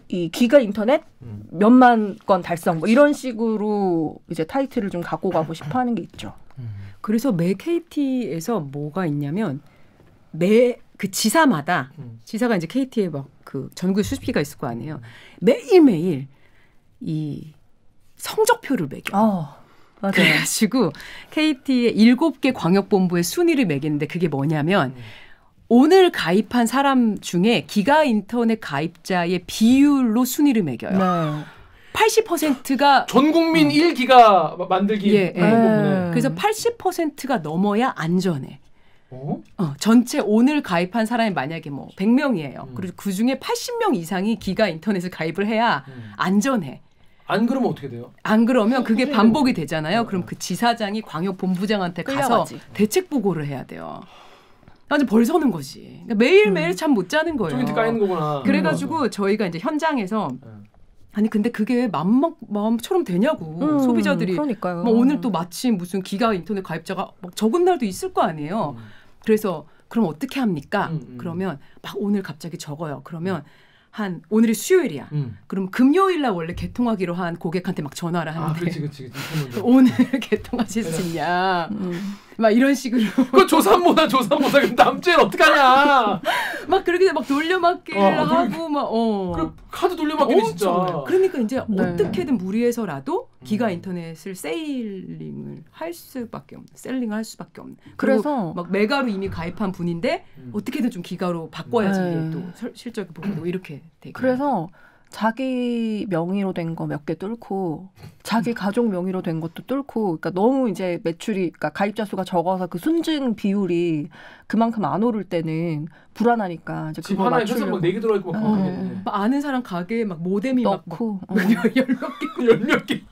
이 기가 인터넷 몇만 건 달성 뭐 이런 식으로 이제 타이틀을 좀 갖고 가고 싶어 하는 게 있죠. 그래서 매 KT에서 뭐가 있냐면 매 그 지사마다 지사가 이제 KT에 막 그 전국에 수십 기가 있을 거 아니에요. 매일매일 이 성적표를 매겨요. 맞아요. 그래가지고 KT의 7개 광역본부의 순위를 매기는데 그게 뭐냐면 오늘 가입한 사람 중에 기가 인터넷 가입자의 비율로 순위를 매겨요. 네. 80%가 전 국민 1기가 만들기. 그래서 80%가 넘어야 안전해. 전체 오늘 가입한 사람이 만약에 뭐 100명이에요. 그리고 그중에 80명 이상이 기가 인터넷을 가입을 해야 안전해. 안 그러면 어떻게 돼요? 안 그러면 그게 반복이 되잖아요. 그럼 그 지사장이 광역본부장한테 가서 대책 보고를 해야 돼요. 완전 벌 서는 거지. 그러니까 매일매일 잠 못 자는 거예요. 조인트 까이는 거구나. 그래가지고 저희가 이제 현장에서 아니 근데 그게 마음처럼 되냐고 소비자들이 그러니까요. 뭐 오늘 또 마침 무슨 기가 인터넷 가입자가 막 적은 날도 있을 거 아니에요. 그래서 그럼 어떻게 합니까? 그러면 막 오늘 갑자기 적어요. 그러면 한 오늘이 수요일이야. 그럼 금요일 날 원래 개통하기로 한 고객한테 막 전화를 하는데 그렇지. 오늘 개통하실 수 있냐. 막 이런 식으로. 그 조산모다. 그럼 다음 주엔 어떡하냐. 막 그렇게 막 돌려막기를 하고 막 그럼 카드 돌려막기네 진짜. 그러니까 이제 어떻게든 무리해서라도 기가 인터넷을 셀링을 할 수밖에 없는. 그래서 막 메가로 이미 가입한 분인데 어떻게든 좀 기가로 바꿔야지 또 실적이 보고 이렇게 되고. 그래서 자기 명의로 된 거 몇 개 뚫고 자기 가족 명의로 된 것도 뚫고 그러니까 너무 이제 매출이 그러니까 가입자 수가 적어서 그 순증 비율이 그만큼 안 오를 때는 불안하니까 이제 집 그거 하나에 맞추려고 막 4개 들어있고 막 아는 사람 가게에 막 모뎀이 넣고 열 몇 개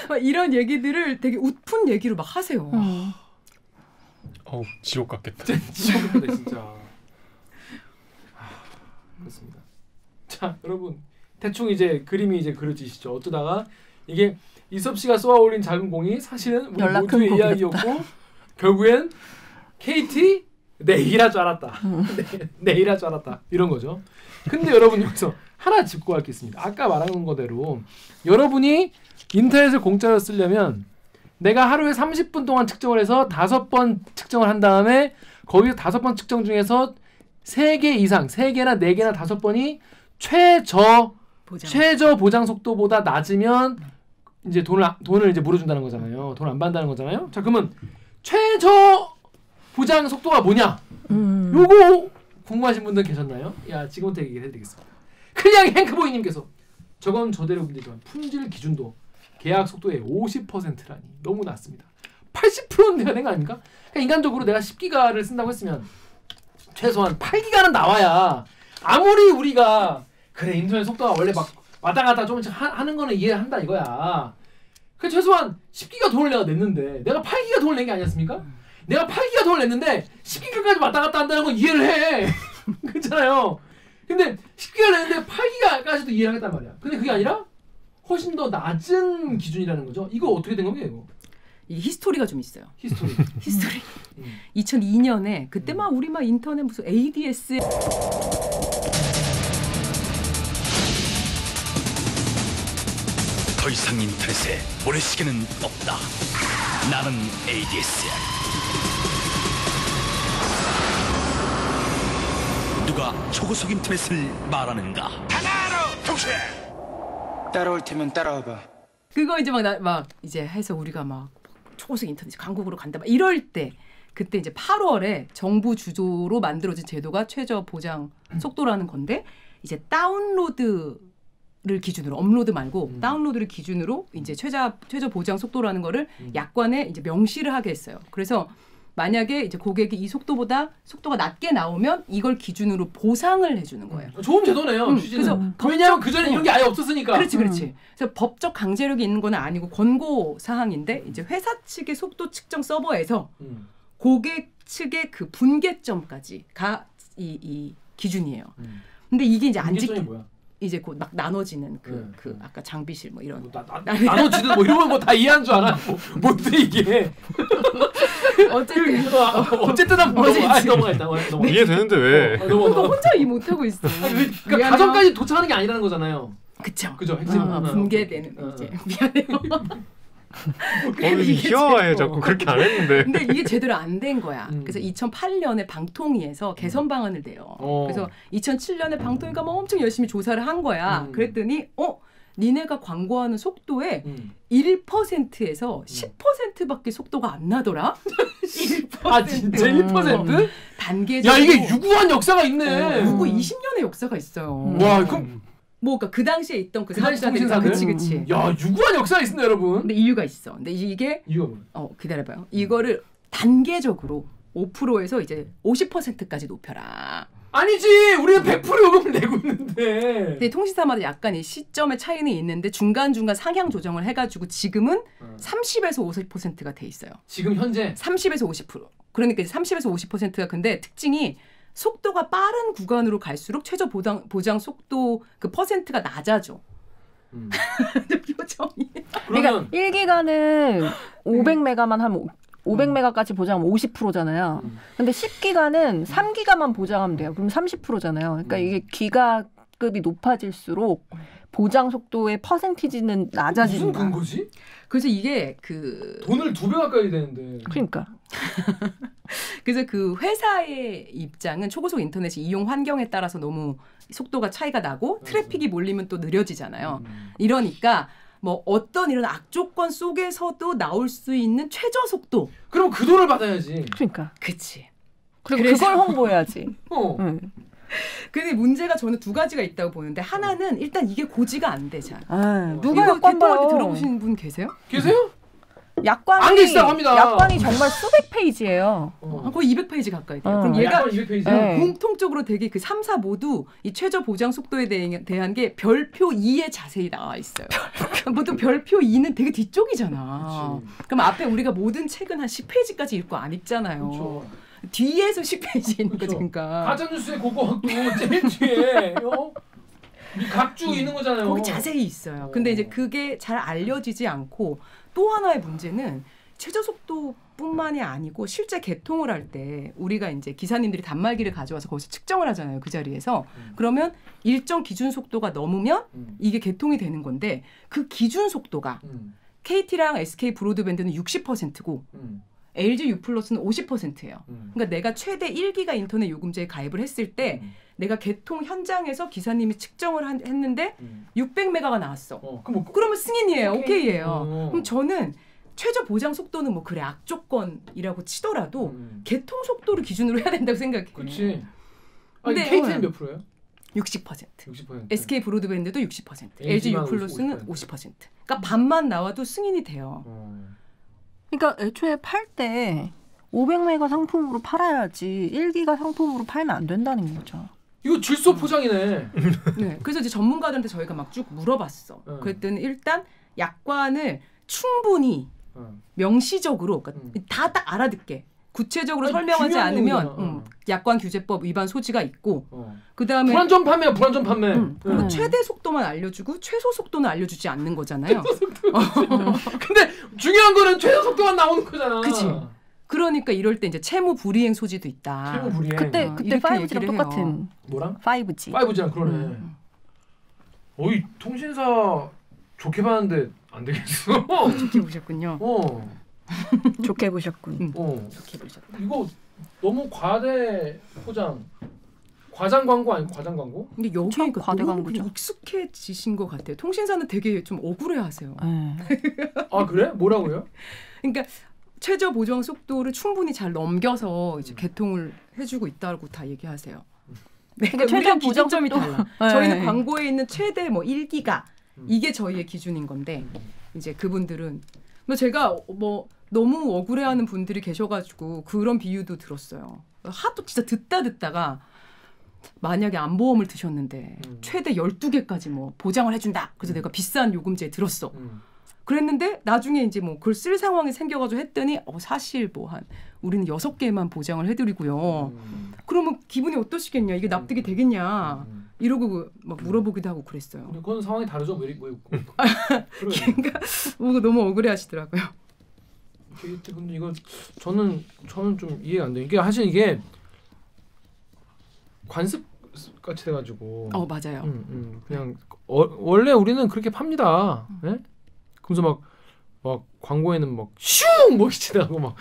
막 이런 얘기들을 되게 웃픈 얘기로 막 하세요. 지옥 같겠다. 지옥 같네 진짜. 그렇습니다. 자 여러분 대충 이제 그림이 이제 그려지시죠. 어쩌다가 이게 이섭 씨가 쏘아 올린 작은 공이 사실은 우리 연락 모두의 큰 이야기였고 결국엔 KT 내일 할 줄 알았다. 내일 할 줄 알았다. 이런 거죠. 근데 여러분 여기서 하나 짚고 갈 게 있습니다. 아까 말한 거대로 여러분이 인터넷을 공짜로 쓰려면 내가 하루에 30분 동안 측정을 해서 5번 측정을 한 다음에 거기서 5번 측정 중에서 3개 이상, 3개나 4개나 5번이 최저 보장 속도보다 낮으면 이제 돈을 이제 물어준다는 거잖아요. 돈을 안 받는다는 거잖아요. 자, 그러면 최저 보장 속도가 뭐냐? 요거 궁금하신 분들 계셨나요? 야, 지금부터 얘기를 해드리겠습니다. 클리앙 행크보이님께서 저건 저대로 문제지만 품질 기준도 계약 속도의 50%라니 너무 낮습니다. 80%는 돼야 되는 거 아닙니까? 그러니까 인간적으로 내가 10기가를 쓴다고 했으면 최소한 8기가는 나와야 아무리 우리가 그래 인터넷 속도가 원래 막 왔다 갔다 조금씩 하는 거는 이해한다 이거야. 그 최소한 10기가 돈을 내가 냈는데 내가 8기가 돈을 낸 게 아니었습니까? 내가 8기가 돈을 냈는데 10기가까지 왔다 갔다 한다는 건 이해를 해. 그렇잖아요. 근데 10기가 냈는데 8기가까지도 이해를 하겠단 말이야. 근데 그게 아니라 훨씬 더 낮은 기준이라는 거죠. 이거 어떻게 된 겁니까 이거? 이 히스토리가 좀 있어요. 히스토리. 2002년에 그때 막 우리 막 인터넷 무슨 ADS 더 이상 인터넷에 모래시계는 없다. 나는 ADS야. 누가 초고속 인터넷을 말하는가? 하나로 동시에 따라올 테면 따라와봐. 그거 이제 막 이제 해서 우리가 막 초고속 인터넷 강국으로 간다 막 이럴 때 그때 이제 8월에 정부 주도로 만들어진 제도가 최저 보장 속도라는 건데 이제 다운로드를 기준으로 업로드 말고 다운로드를 기준으로 이제 최저 보장 속도라는 거를 약관에 이제 명시를 하게 했어요. 그래서 만약에 이제 고객이 이 속도보다 속도가 낮게 나오면 이걸 기준으로 보상을 해주는 거예요. 좋은 제도네요. 취지는. 그래서 왜냐하면 그 전에 이런 게 아예 없었으니까. 그렇지. 그래서 법적 강제력이 있는 건 아니고 권고 사항인데 이제 회사 측의 속도 측정 서버에서 고객 측의 그 분계점까지가 이 기준이에요. 근데 이게 이제 안 지키 뭐야? 이제 곧 막 나눠지는 그 아까 장비실 뭐 이런 나눠지는 뭐 이러면 뭐 다 이해한 줄 알아. 뭔데 이게? 어쨌든 한번 넘어가 일단. 이해되는데 왜? 너 혼자 이 못하고 있어. 그러니까 가정까지 도착하는 게 아니라는 거잖아요. 그쵸. 핵심 분계되는 이제 미안해요. 희화해 자꾸 그렇게 안 했는데. 근데 이게 제대로 안 된 거야. 그래서 2008년에 방통위에서 개선 방안을 내요. 그래서 2007년에 방통위가 뭐 엄청 열심히 조사를 한 거야. 그랬더니 니네가 광고하는 속도의 1%에서 10%밖에 속도가 안 나더라. 1%. 아 진짜 1%? 단계적으로. 야 이게 유구한 역사가 있네. 유구 20년의 역사가 있어요. 와 그럼. 뭐 그러니까 그 당시에 있던 그 사업자들이 그치. 야 유구한 역사가 있습니다 여러분. 근데 이유가 있어. 근데 이게 이유가 뭐야? 기다려봐요. 이거를 단계적으로 5%에서 이제 50%까지 높여라. 아니지 우리는 100% 요금을 내고 있는데. 근데 통신사마다 약간 이 시점의 차이는 있는데 중간중간 상향 조정을 해가지고 지금은 30에서 50%가 돼 있어요. 지금 현재 30에서 50%. 그러니까 이제 30에서 50%가 근데 특징이 속도가 빠른 구간으로 갈수록 최저 보장 속도 그 퍼센트가 낮아져. 표정이. 그러니까 1기가는 500메가만 하면 500메가까지 보장하면 50%잖아요. 근데 10기가는 3기가만 보장하면 돼요. 그럼 30%잖아요. 그러니까 이게 기가급이 높아질수록 보장 속도의 퍼센티지는 낮아진다. 무슨 근거지? 그래서 이게 돈을 2배 가까이 되는데. 그러니까. 그래서 그 회사의 입장은 초고속 인터넷이 이용 환경에 따라서 너무 속도가 차이가 나고 트래픽이 몰리면 또 느려지잖아요. 이러니까 뭐 어떤 이런 악조건 속에서도 나올 수 있는 최저 속도. 그럼 그 돈을 받아야지. 그러니까. 그치. 그리고 그걸 홍보해야지. 근데 문제가 저는 두 가지가 있다고 보는데 하나는 일단 이게 고지가 안 되잖아. 누가 이거 약관 개통할 때 봐요. 들어보신 분 계세요? 계세요? 약관이 있다고 합니다. 약관이 정말 수백 페이지예요. 거의 200페이지 가까이 돼요. 그럼 얘가 약관 200페이지. 네. 공통적으로 되게 그 3사 모두 이 최저 보장 속도에 대한 게 별표 2에 자세히 나와 있어요. 보통 별표 2는 되게 뒤쪽이잖아. 그럼 앞에 우리가 모든 책은 한 10페이지까지 읽고 안 읽잖아요. 그렇죠. 뒤에서 10페이지 있는 거지, 그러니까. 가짜뉴스의 고고학도 제일 뒤에. 각주 있는 거잖아요. 거기 자세히 있어요. 근데 이제 그게 잘 알려지지 않고 또 하나의 문제는 최저 속도뿐만이 아니고 실제 개통을 할 때 우리가 이제 기사님들이 단말기를 가져와서 거기서 측정을 하잖아요. 그 자리에서. 그러면 일정 기준 속도가 넘으면 이게 개통이 되는 건데 그 기준 속도가 KT랑 SK 브로드밴드는 60%고 LG U+는 50%예요. 그러니까 내가 최대 1기가 인터넷 요금제에 가입을 했을 때 내가 개통 현장에서 기사님이 측정을 했는데 600메가가 나왔어. 그러면 승인이에요. 오케이예요. 그럼 저는 최저 보장 속도는 뭐 그래 악조건이라고 치더라도 개통 속도를 기준으로 해야 된다고 생각해요. 그렇지. 근데 KT는 몇 프로예요? 60%. 60%. SK 브로드밴드도 60%. LG U+는 50%. 그러니까 반만 나와도 승인이 돼요. 그러니까 애초에 팔 때 500메가 상품으로 팔아야지 1기가 상품으로 팔면 안 된다는 거죠. 이거 질소 포장이네. 네. 그래서 이제 전문가들한테 저희가 막 쭉 물어봤어. 그랬더니 일단 약관을 충분히 명시적으로 그러니까 다 딱 알아듣게 구체적으로 설명하지 않으면 약관 규제법 위반 소지가 있고 그다음에 불안전 판매야 불안전 판매. 그리고 최대 속도만 알려주고 최소 속도는 알려주지 않는 거잖아요. 근데 중요한 거는 최소 속도만 나오는 거잖아. 그치. 그러니까 이럴 때 이제 채무 불이행 소지도 있다. 채무 불이행. 그때 5G랑 똑같은. 해요. 뭐랑? 5G. 5G랑 그러네. 어이 통신사 좋게 봤는데 안 되겠어. 좋게 보셨군요. 좋게 보셨군. 좋게 보셨다. 이거 너무 과대 포장. 과장 광고 아니고 과장 광고? 근데 여기 그러니까 과대 너무 광고죠. 익숙해지신 것 같아요. 통신사는 되게 좀 억울해하세요. 아 그래? 뭐라고요? 그러니까 최저 보정 속도를 충분히 잘 넘겨서 이제 개통을 해주고 있다고 다 얘기하세요. 네, 그러니까 최저 우리랑 보정 기준점이 속도. 달라. 네. 저희는 광고에 있는 최대 뭐 1기가 이게 저희의 기준인 건데 이제 그분들은 제가 뭐 너무 억울해하는 분들이 계셔가지고 그런 비유도 들었어요. 하도 진짜 듣다가 만약에 안보험을 드셨는데 최대 12개까지 뭐 보장을 해준다. 그래서 내가 비싼 요금제에 들었어. 그랬는데 나중에 이제 뭐 그걸 쓸 상황이 생겨가지고 했더니 사실 뭐 한 우리는 6개만 보장을 해드리고요. 그러면 기분이 어떠시겠냐? 이게 납득이 되겠냐? 이러고 막 물어보기도 하고 그랬어요. 그건 상황이 다르죠. 그러니까 너무 억울해하시더라고요. 근데 이거 저는 좀 이해가 안 돼요. 이게 사실 이게 관습 같이 돼가지고. 맞아요. 그냥 원래 우리는 그렇게 팝니다. 네? 그래서 막 광고에는 막 슝 뭐 지나고 막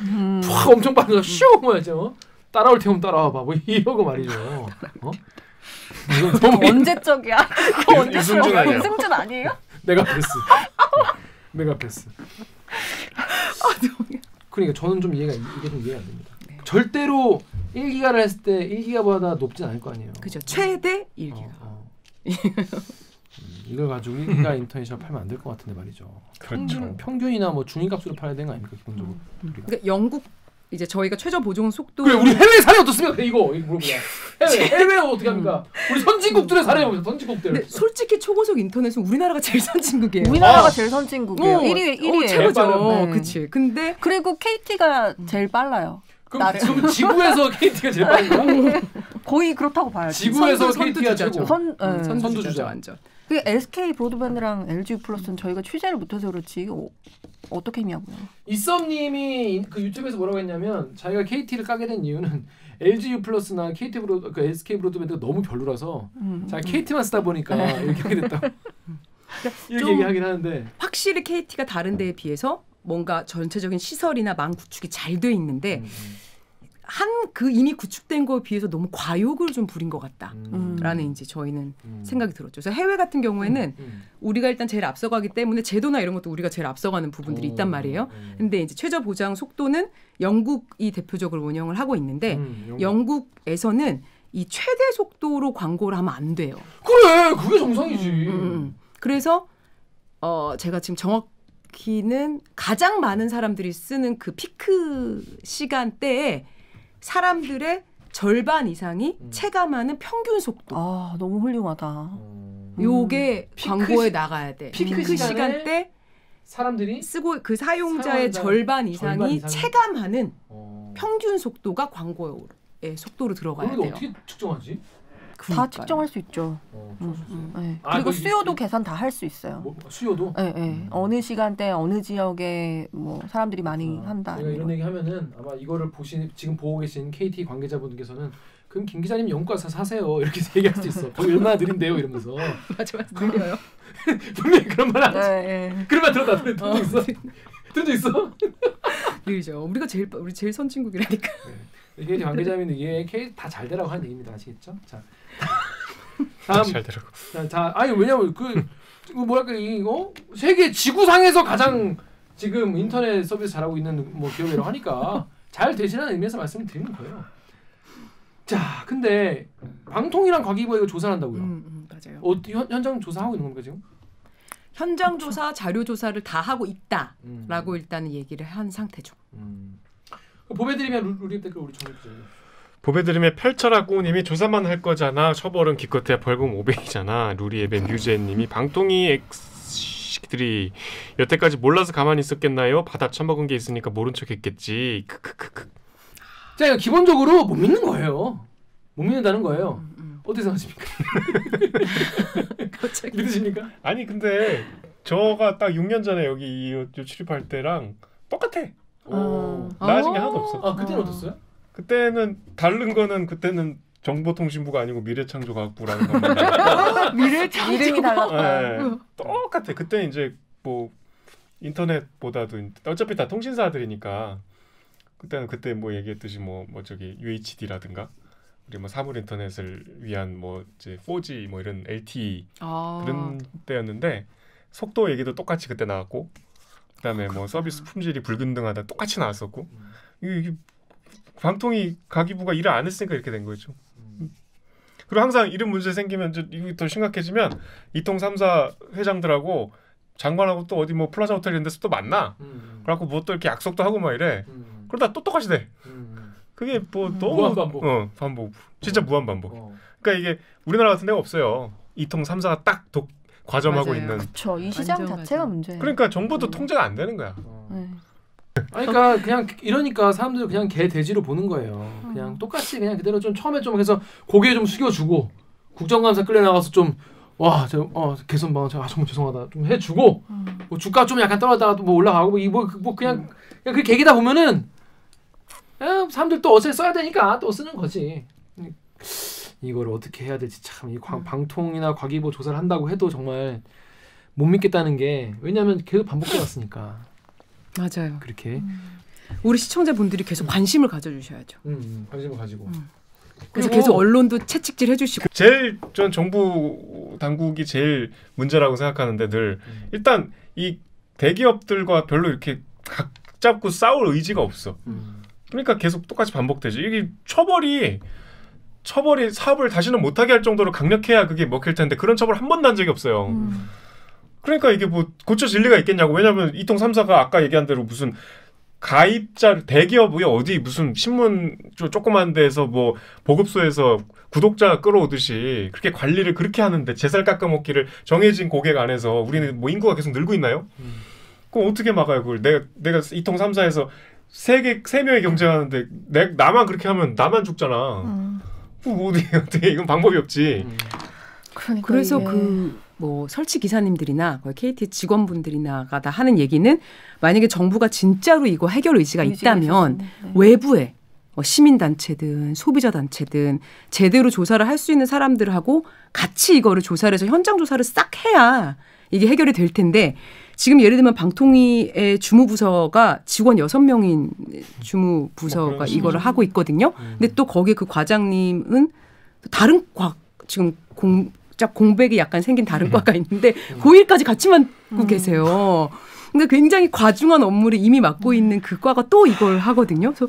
엄청 빠르게 슝 뭐였죠? 따라올 테면 따라와봐 뭐 이러고 말이죠. 이건 너무 언제적이야? 그거 언제적이야? 아니에요? 유승준 아니에요? 메가패스. 그러니까 저는 좀 이게 좀 이해가 안 됩니다. 네. 절대로 1기가를 했을 때 1기가보다 높진 않을 거 아니에요. 그죠. 최대 1기가. 이걸 가지고 1기가 인터넷으로 팔면 안 될 것 같은데 말이죠. 그렇죠. 평균이나 뭐 중위값으로 팔아야 되는 거 아닙니까 기본적으로. 그러니까 영국 이제 저희가 최저 보정 속도 그래 우리 해외 사례 어떻습니까? 이거 물어보자. 해외 어떻게 합니까? 우리 선진국들의 사례 보자. 선진국들. 근데 솔직히 초고속 인터넷은 우리나라가 제일 선진국이에요. 우리나라가 제일 선진국이에요. 1위에. 최고죠. 네. 그치. 근데 그리고 KT가 제일 빨라요. 그럼 지금 지구에서 KT가 제일 빠른가? 거의 그렇다고 봐요. 지구에서 KT가 최고. 선두주자 완전. 그 SK 브로드밴드랑 LG U+는 저희가 취재를 못해서 그렇지 어떻게 했냐고요. 이썸님이 그 유튜브에서 뭐라고 했냐면 자기가 KT를 까게 된 이유는 LG U+나 그 SK 브로드밴드가 너무 별로라서 자기 KT만 쓰다 보니까 이렇게 하게 됐다. 이렇게 얘기하긴 하는데 확실히 KT가 다른 데에 비해서 뭔가 전체적인 시설이나 망 구축이 잘 돼 있는데 그 이미 구축된 거에 비해서 너무 과욕을 좀 부린 것 같다라는 이제 저희는 생각이 들었죠. 그래서 해외 같은 경우에는 우리가 일단 제일 앞서가기 때문에 제도나 이런 것도 우리가 제일 앞서가는 부분들이 있단 말이에요. 근데 이제 최저 보장 속도는 영국이 대표적으로 운영을 하고 있는데 영국에서는 이 최대 속도로 광고를 하면 안 돼요. 그래, 그게 정상이지. 그래서 제가 지금 정확히는 가장 많은 사람들이 쓰는 그 피크 시간대에 사람들의 절반 이상이 체감하는 평균 속도. 너무 훌륭하다. 요게 광고에 나가야 돼. 피크 시간대 사람들이 쓰고 그 사용자의 절반 이상이 체감하는 평균 속도가 광고의 속도로 들어가야 돼요. 어떻게 측정하지? 다 측정할 수 있죠. 네. 아, 그리고 뭐 수요도 계산 다 할 수 있어요. 뭐, 수요도? 네. 어느 시간대 어느 지역에 뭐 사람들이 많이 한다. 제가 이런 얘기 하면은 아마 이거를 지금 보고 계신 KT 관계자분께서는 그럼 김 기자님 영국 가서 사세요 이렇게 얘기할 수도 있어. 거기 얼마나 느린데요 이러면서. 맞아 느려요. 분명히 그런 말 하지. 네. 그런 말 들었다. 들은 적 있어? 들은 적 있어? 느리죠. 우리 제일 선진국이라니까. 네. KT 관계자면 이게 KT 다 잘 되라고 하는 얘기입니다. 아시겠죠? 자. 다음 잘 되라고. 자, 아니 왜냐면 뭐랄까 이거 세계 지구상에서 가장 지금 인터넷 서비스 잘하고 있는 뭐 기업이라고 하니까 잘 되시라는 의미에서 말씀을 드리는 거예요. 자, 근데 방통이랑 과기부가 이거 조사한다고요? 맞아요. 현장 조사하고 있는 겁니까 지금? 현장 조사, 자료 조사를 다 하고 있다라고 일단은 얘기를 한 상태죠. 보배드리면 룰입 댓글 우리 정해주세요. 보배드림의 펼쳐라꾸님이 조사만 할 거잖아. 처벌은 기껏해야 벌금 500이잖아. 루리앱의 뮤제님이 방통위 엑스들이 여태까지 몰라서 가만히 있었겠나요? 받아 처먹은 게 있으니까 모른 척했겠지. 크크크크. 자, 기본적으로 못 믿는 거예요. 못 믿는다는 거예요. 어떻게 생각하십니까? 갑자기 믿으십니까? 아니 근데 저가 딱 6년 전에 여기 출입할 때랑 똑같아. 나아진 게 하나도 없어. 아, 그때는 어땠어요? 그때는 다른 거는 그때는 정보통신부가 아니고 미래창조과학부라는 겁니다. 이름이 달랐다. 네, 똑같아. 그때 이제 뭐 인터넷보다도 어차피 다 통신사들이니까 그때는 그때 뭐 얘기했듯이 뭐 저기 UHD라든가 우리 뭐 사물 인터넷을 위한 뭐 이제 4G 뭐 이런 LTE 그런 때였는데 속도 얘기도 똑같이 그때 나왔고 그다음에 뭐 서비스 품질이 불균등하다 똑같이 나왔었고 이게 방통위 가기부가 일을 안 했으니까 이렇게 된 거죠. 그리고 항상 이런 문제 생기면 이게 더 심각해지면 이통 3사 회장들하고 장관하고 또 어디 뭐 플라자 호텔 이런 데서 또 만나. 그래갖고 뭐 또 이렇게 약속도 하고 막 이래. 그러다 또 똑같이 돼. 그게 뭐 너무 무한 반복. 반복. 진짜 무한 반복. 그러니까 이게 우리나라 같은 데가 없어요. 이통 3사가 딱 과점하고 맞아요. 있는. 그렇죠. 이 시장 자체가 문제예요. 그러니까 정부도 통제가 안 되는 거야. 아니, 그러니까 그냥 이러니까 사람들 그냥 개 돼지로 보는 거예요. 그냥 똑같이 그냥 그대로 좀 처음에 좀 해서 고개 좀 숙여주고 국정감사 끌려 나가서 좀 개선방 정말 죄송하다 좀 해주고 뭐 주가 좀 약간 떨어졌다가 또 뭐 올라가고 뭐 그냥 그 계기다 보면은 사람들 또 어제 써야 되니까 또 쓰는 거지. 이걸 어떻게 해야 될지 참 이 방통이나 과기부 조사를 한다고 해도 정말 못 믿겠다는 게 왜냐하면 계속 반복돼 왔으니까. 맞아요. 그렇게 우리 시청자분들이 계속 관심을 가져주셔야죠. 관심을 가지고. 그래서 계속 언론도 채찍질 해주시고. 제일 전 정부 당국이 제일 문제라고 생각하는데 늘 일단 이 대기업들과 별로 이렇게 각 잡고 싸울 의지가 없어. 그러니까 계속 똑같이 반복되죠. 이게 처벌이 사업을 다시는 못하게 할 정도로 강력해야 그게 먹힐 텐데 그런 처벌 한 번도 한 적이 없어요. 그러니까 이게 뭐 고쳐질 리가 있겠냐고. 왜냐하면 이통 3사가 아까 얘기한 대로 무슨 가입자 대기업이 어디 무슨 신문 조그만 데에서 뭐 보급소에서 구독자 끌어오듯이 그렇게 관리를 그렇게 하는데 제살 깎아먹기를 정해진 고객 안에서 우리는 뭐 인구가 계속 늘고 있나요? 그럼 어떻게 막아요? 그걸 내가 이통 3사에서 세 명이 경쟁하는데 나만 그렇게 하면 나만 죽잖아. 어떻게 이건 방법이 없지. 그러니까 그래서 이게... 뭐 설치 기사님들이나 KT 직원분들이나가 다 하는 얘기는 만약에 정부가 진짜로 이거 해결 의지가 있다면 외부에 시민단체든 소비자단체든 제대로 조사를 할 수 있는 사람들하고 같이 이거를 조사를 해서 현장 조사를 싹 해야 이게 해결이 될 텐데 지금 예를 들면 방통위의 주무부서가 직원 6명인 주무부서가 이거를 하고 있거든요. 근데 또 거기에 그 과장님은 다른 지금 공백이 약간 생긴 다른 과가 있는데 그 일까지 같이 맡고 계세요. 그러니까 굉장히 과중한 업무를 이미 맡고 있는 그 과가 또 이걸 하거든요. 그래서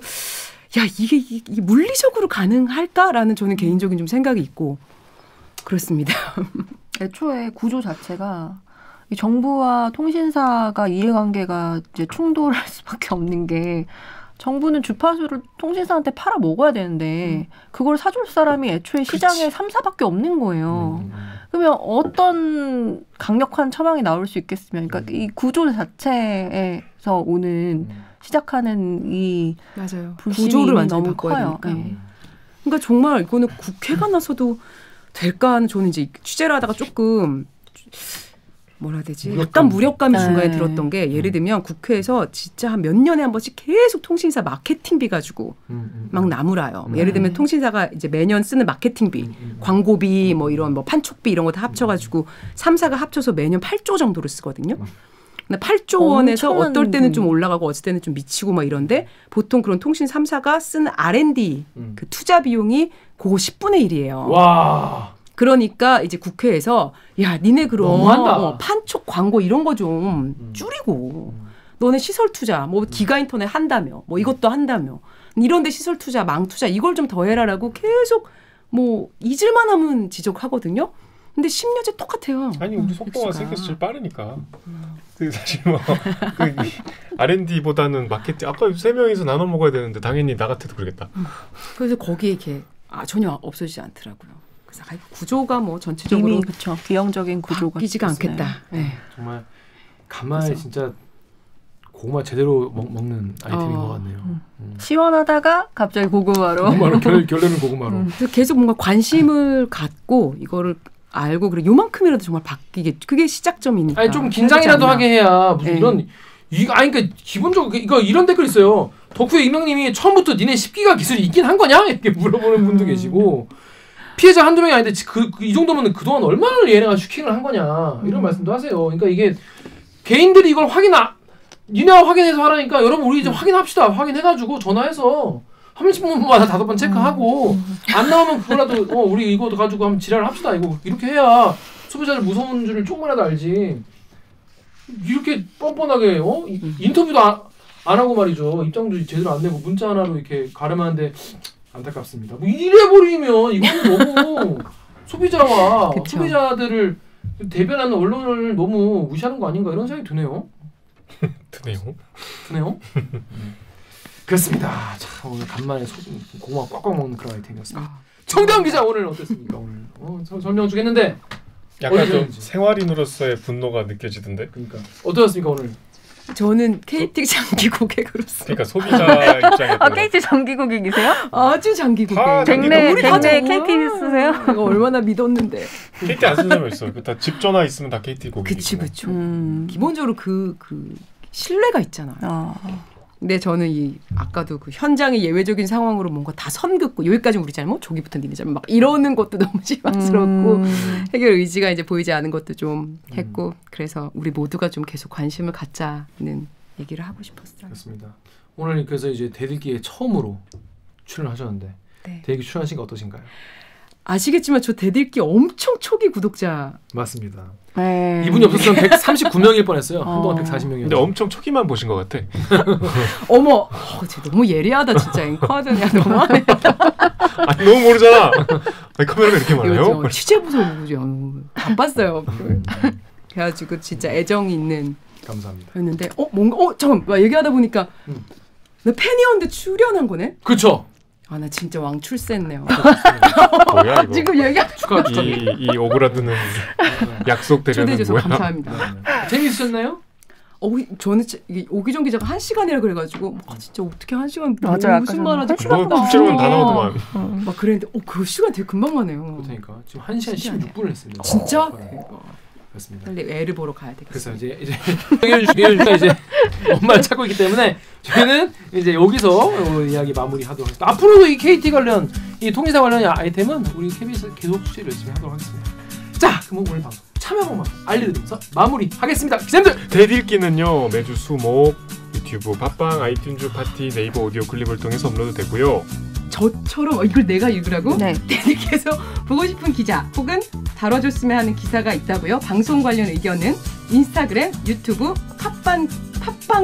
이게 물리적으로 가능할까라는 저는 개인적인 좀 생각이 있고 그렇습니다. 애초에 구조 자체가 이 정부와 통신사가 이해관계가 이제 충돌할 수밖에 없는 게 정부는 주파수를 통신사한테 팔아 먹어야 되는데 그걸 사줄 사람이 애초에 시장에 3사밖에 없는 거예요. 그러면 어떤 강력한 처방이 나올 수 있겠으면 그러니까 이 구조 자체에서 오는 시작하는 이 맞아요. 구조를 완전히 너무 바꿔야 커요. 되니까. 그러니까 정말 이거는 국회가 나서도 될까 하는 저는 이제 취재를 하다가 조금 뭐라 해야 되지? 무력감. 약간 무력감이 네. 중간에 들었던 게 예를 들면 국회에서 진짜 한 몇 년에 한 번씩 계속 통신사 마케팅비 가지고 막 나무라요. 예를 들면 통신사가 이제 매년 쓰는 마케팅비, 광고비, 뭐 이런 뭐 판촉비 이런 거 다 합쳐가지고 3사가 합쳐서 매년 8조 정도를 쓰거든요. 근데 8조 원에서 엄청난 어떨 때는 좀 올라가고 어쩔 때는 좀 미치고 막 이런데 보통 그런 통신 3사가 쓰는 R&D 그 투자 비용이 그거 10분의 1이에요. 와. 그러니까 이제 국회에서 야 니네 그럼 너무한다. 판촉 광고 이런 거 좀 줄이고 너네 시설 투자 뭐 기가 인터넷 한다며 뭐 이것도 한다며 이런 데 시설 투자 망 투자 이걸 좀 더 해라라고 계속 뭐 잊을만 하면 지적하거든요. 근데 10년째 똑같아요. 아니 우리 속도가 엑스가. 세계에서 제일 빠르니까. 그 사실 뭐 R&D보다는 마케팅 아까 3명이서 나눠 먹어야 되는데 당연히 나 같아도 그러겠다. 그래서 거기에 이렇게 전혀 없어지지 않더라고요. 그래서 구조가 뭐 전체적으로 이미 그렇죠. 기형적인 구조가 바뀌지가 됐어요. 않겠다. 네. 정말 간만에 그래서. 진짜 고구마 제대로 먹는 아이템인 것 같네요. 시원하다가 갑자기 고구마로. 고구마로 결론은 고구마로. 그래서 계속 뭔가 관심을 갖고 이거를 알고 그래 요만큼이라도 정말 바뀌게 그게 시작점이니까. 아니 좀 긴장이라도 해야 되지 하게 해야 무슨 네. 이런 아니 그러니까 기본적으로 이거 이런 댓글 있어요. 덕후의 익명님이 처음부터 니네 10기가 기술이 있긴 한 거냐 이렇게 물어보는 분도 계시고 피해자 한두 명이 아닌데 이 정도면 그동안 얼마나 얘네가 슈킹을 한 거냐 이런 말씀도 하세요. 그러니까 이게 개인들이 이걸 니네가 확인해서 하라니까 여러분 우리 이제 확인합시다. 확인해가지고 전화해서 한 30분마다 5번 체크하고 안 나오면 그거라도 우리 이거 가지고 한번 지랄을 합시다. 이렇게 해야 소비자들 무서운 줄을 조금이라도 알지. 이렇게 뻔뻔하게 인터뷰도 안 하고 말이죠. 입장도 제대로 안 내고 문자 하나로 이렇게 가름하는데 안타깝습니다. 뭐 이래버리면 이거는 너무 소비자와 그쵸. 소비자들을 대변하는 언론을 너무 무시하는 거 아닌가 이런 생각이 드네요. 드네요. 그렇습니다. 자, 오늘 간만에 고구마 꽉꽉 먹는 그런 아이템이었습니다. 정다운 기자 오늘 어땠습니까? 오늘 설명 주겠는데 약간 좀 어디서인지. 생활인으로서의 분노가 느껴지던데. 그러니까 어떠셨습니까 오늘? 저는 KT 장기 고객으로서 그러니까 소비자 입장에서 KT 정기 고객이세요? 아주 장기 고객. 다 장기 댁내 우리 다 댁내 정말 KT 쓰세요? 내가 얼마나 믿었는데. KT 안 쓰는 사람 있어. 다 집 전화 있으면 다 KT 고객이고. 그치. 기본적으로 그 신뢰가 있잖아요. 근데 저는 아까도 그 현장의 예외적인 상황으로 뭔가 다 선긋고 여기까지 우리 잘못, 저기부터 니네 잘못 막 이러는 것도 너무 실망스럽고 해결 의지가 이제 보이지 않은 것도 좀 했고 그래서 우리 모두가 좀 계속 관심을 갖자는 얘기를 하고 싶었어요. 그렇습니다. 오늘 그래서 이제 대들기에 처음으로 출연하셨는데 네. 대들기 출연하신 거 어떠신가요? 아시겠지만 저 대들기 엄청 초기 구독자. 맞습니다. 네. 이분이 없었으면 139명일 뻔했어요. 한동안 140명이었는데. 근데 엄청 초기만 보신 것 같아. 어머, 쟤 너무 예리하다 진짜 앵커하더니 너무하네. 아니 너무 모르잖아. 아니, 카메라가 이렇게 많아요? 이거 취재부서 바빴어요. 그래가지고 진짜 애정 있는 감사합니다. 였는데 뭔가 잠깐 얘기하다 보니까 나 팬이었는데 출연한 거네. 그렇죠. 아 나 진짜 왕출세했네요. 뭐야 이거? 지금 얘기하고 이 오그라드는 약속 초대해 대련은 주셔서 뭐야? 감사합니다. 재미있으셨나요? 저는 이게 오기정 기자가 1시간이라 그래가지고 진짜 어떻게 1시간 맞아요. 무슨 말하지? 뭐 국제로는 다 나오더만. 막 그랬는데 그 시간 되게 금방 가네요. 그렇다니까 지금 1시간 신기하네. 16분을 했습니다. 진짜? 그렇습니다. 빨리 애를 보러 가야 되겠어요. 그래서 이제 얘기해주니까 이제 엄마를 찾고 있기 때문에 저희는 이제 여기서 이야기 마무리하도록 하겠습니다. 앞으로도 이 KT 관련 이 통신사 관련 아이템은 우리 KBS 계속 취재를 열심히 하도록 하겠습니다. 자, 그럼 오늘 방송 참여 방법 알려드리면서 마무리하겠습니다. 기자님들 대들기는요 매주 수목 유튜브, 팟빵, 아이튠즈, 파티, 네이버 오디오 클립을 통해서 업로드되고요. 저처럼 이걸 내가 읽으라고? 네. 대들기에서 보고 싶은 기자 혹은 다뤄줬으면 하는 기사가 있다고요? 방송 관련 의견은 인스타그램, 유튜브, 팟빵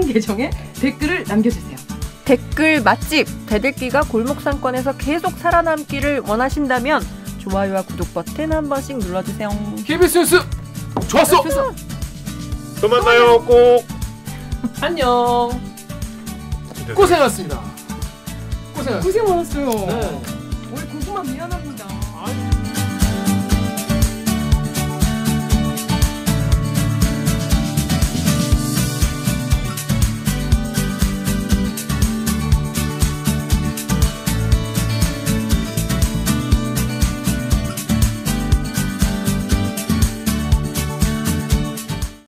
계정에 댓글을 남겨주세요. 댓글 맛집 대들기가 골목상권에서 계속 살아남기를 원하신다면 좋아요와 구독 버튼 한 번씩 눌러주세요. KBS 뉴스 좋았어. 또 만나요 꼭. 안녕. 고생하셨습니다. 고생 많았어요. 네. 우리 고구마 미안합니다.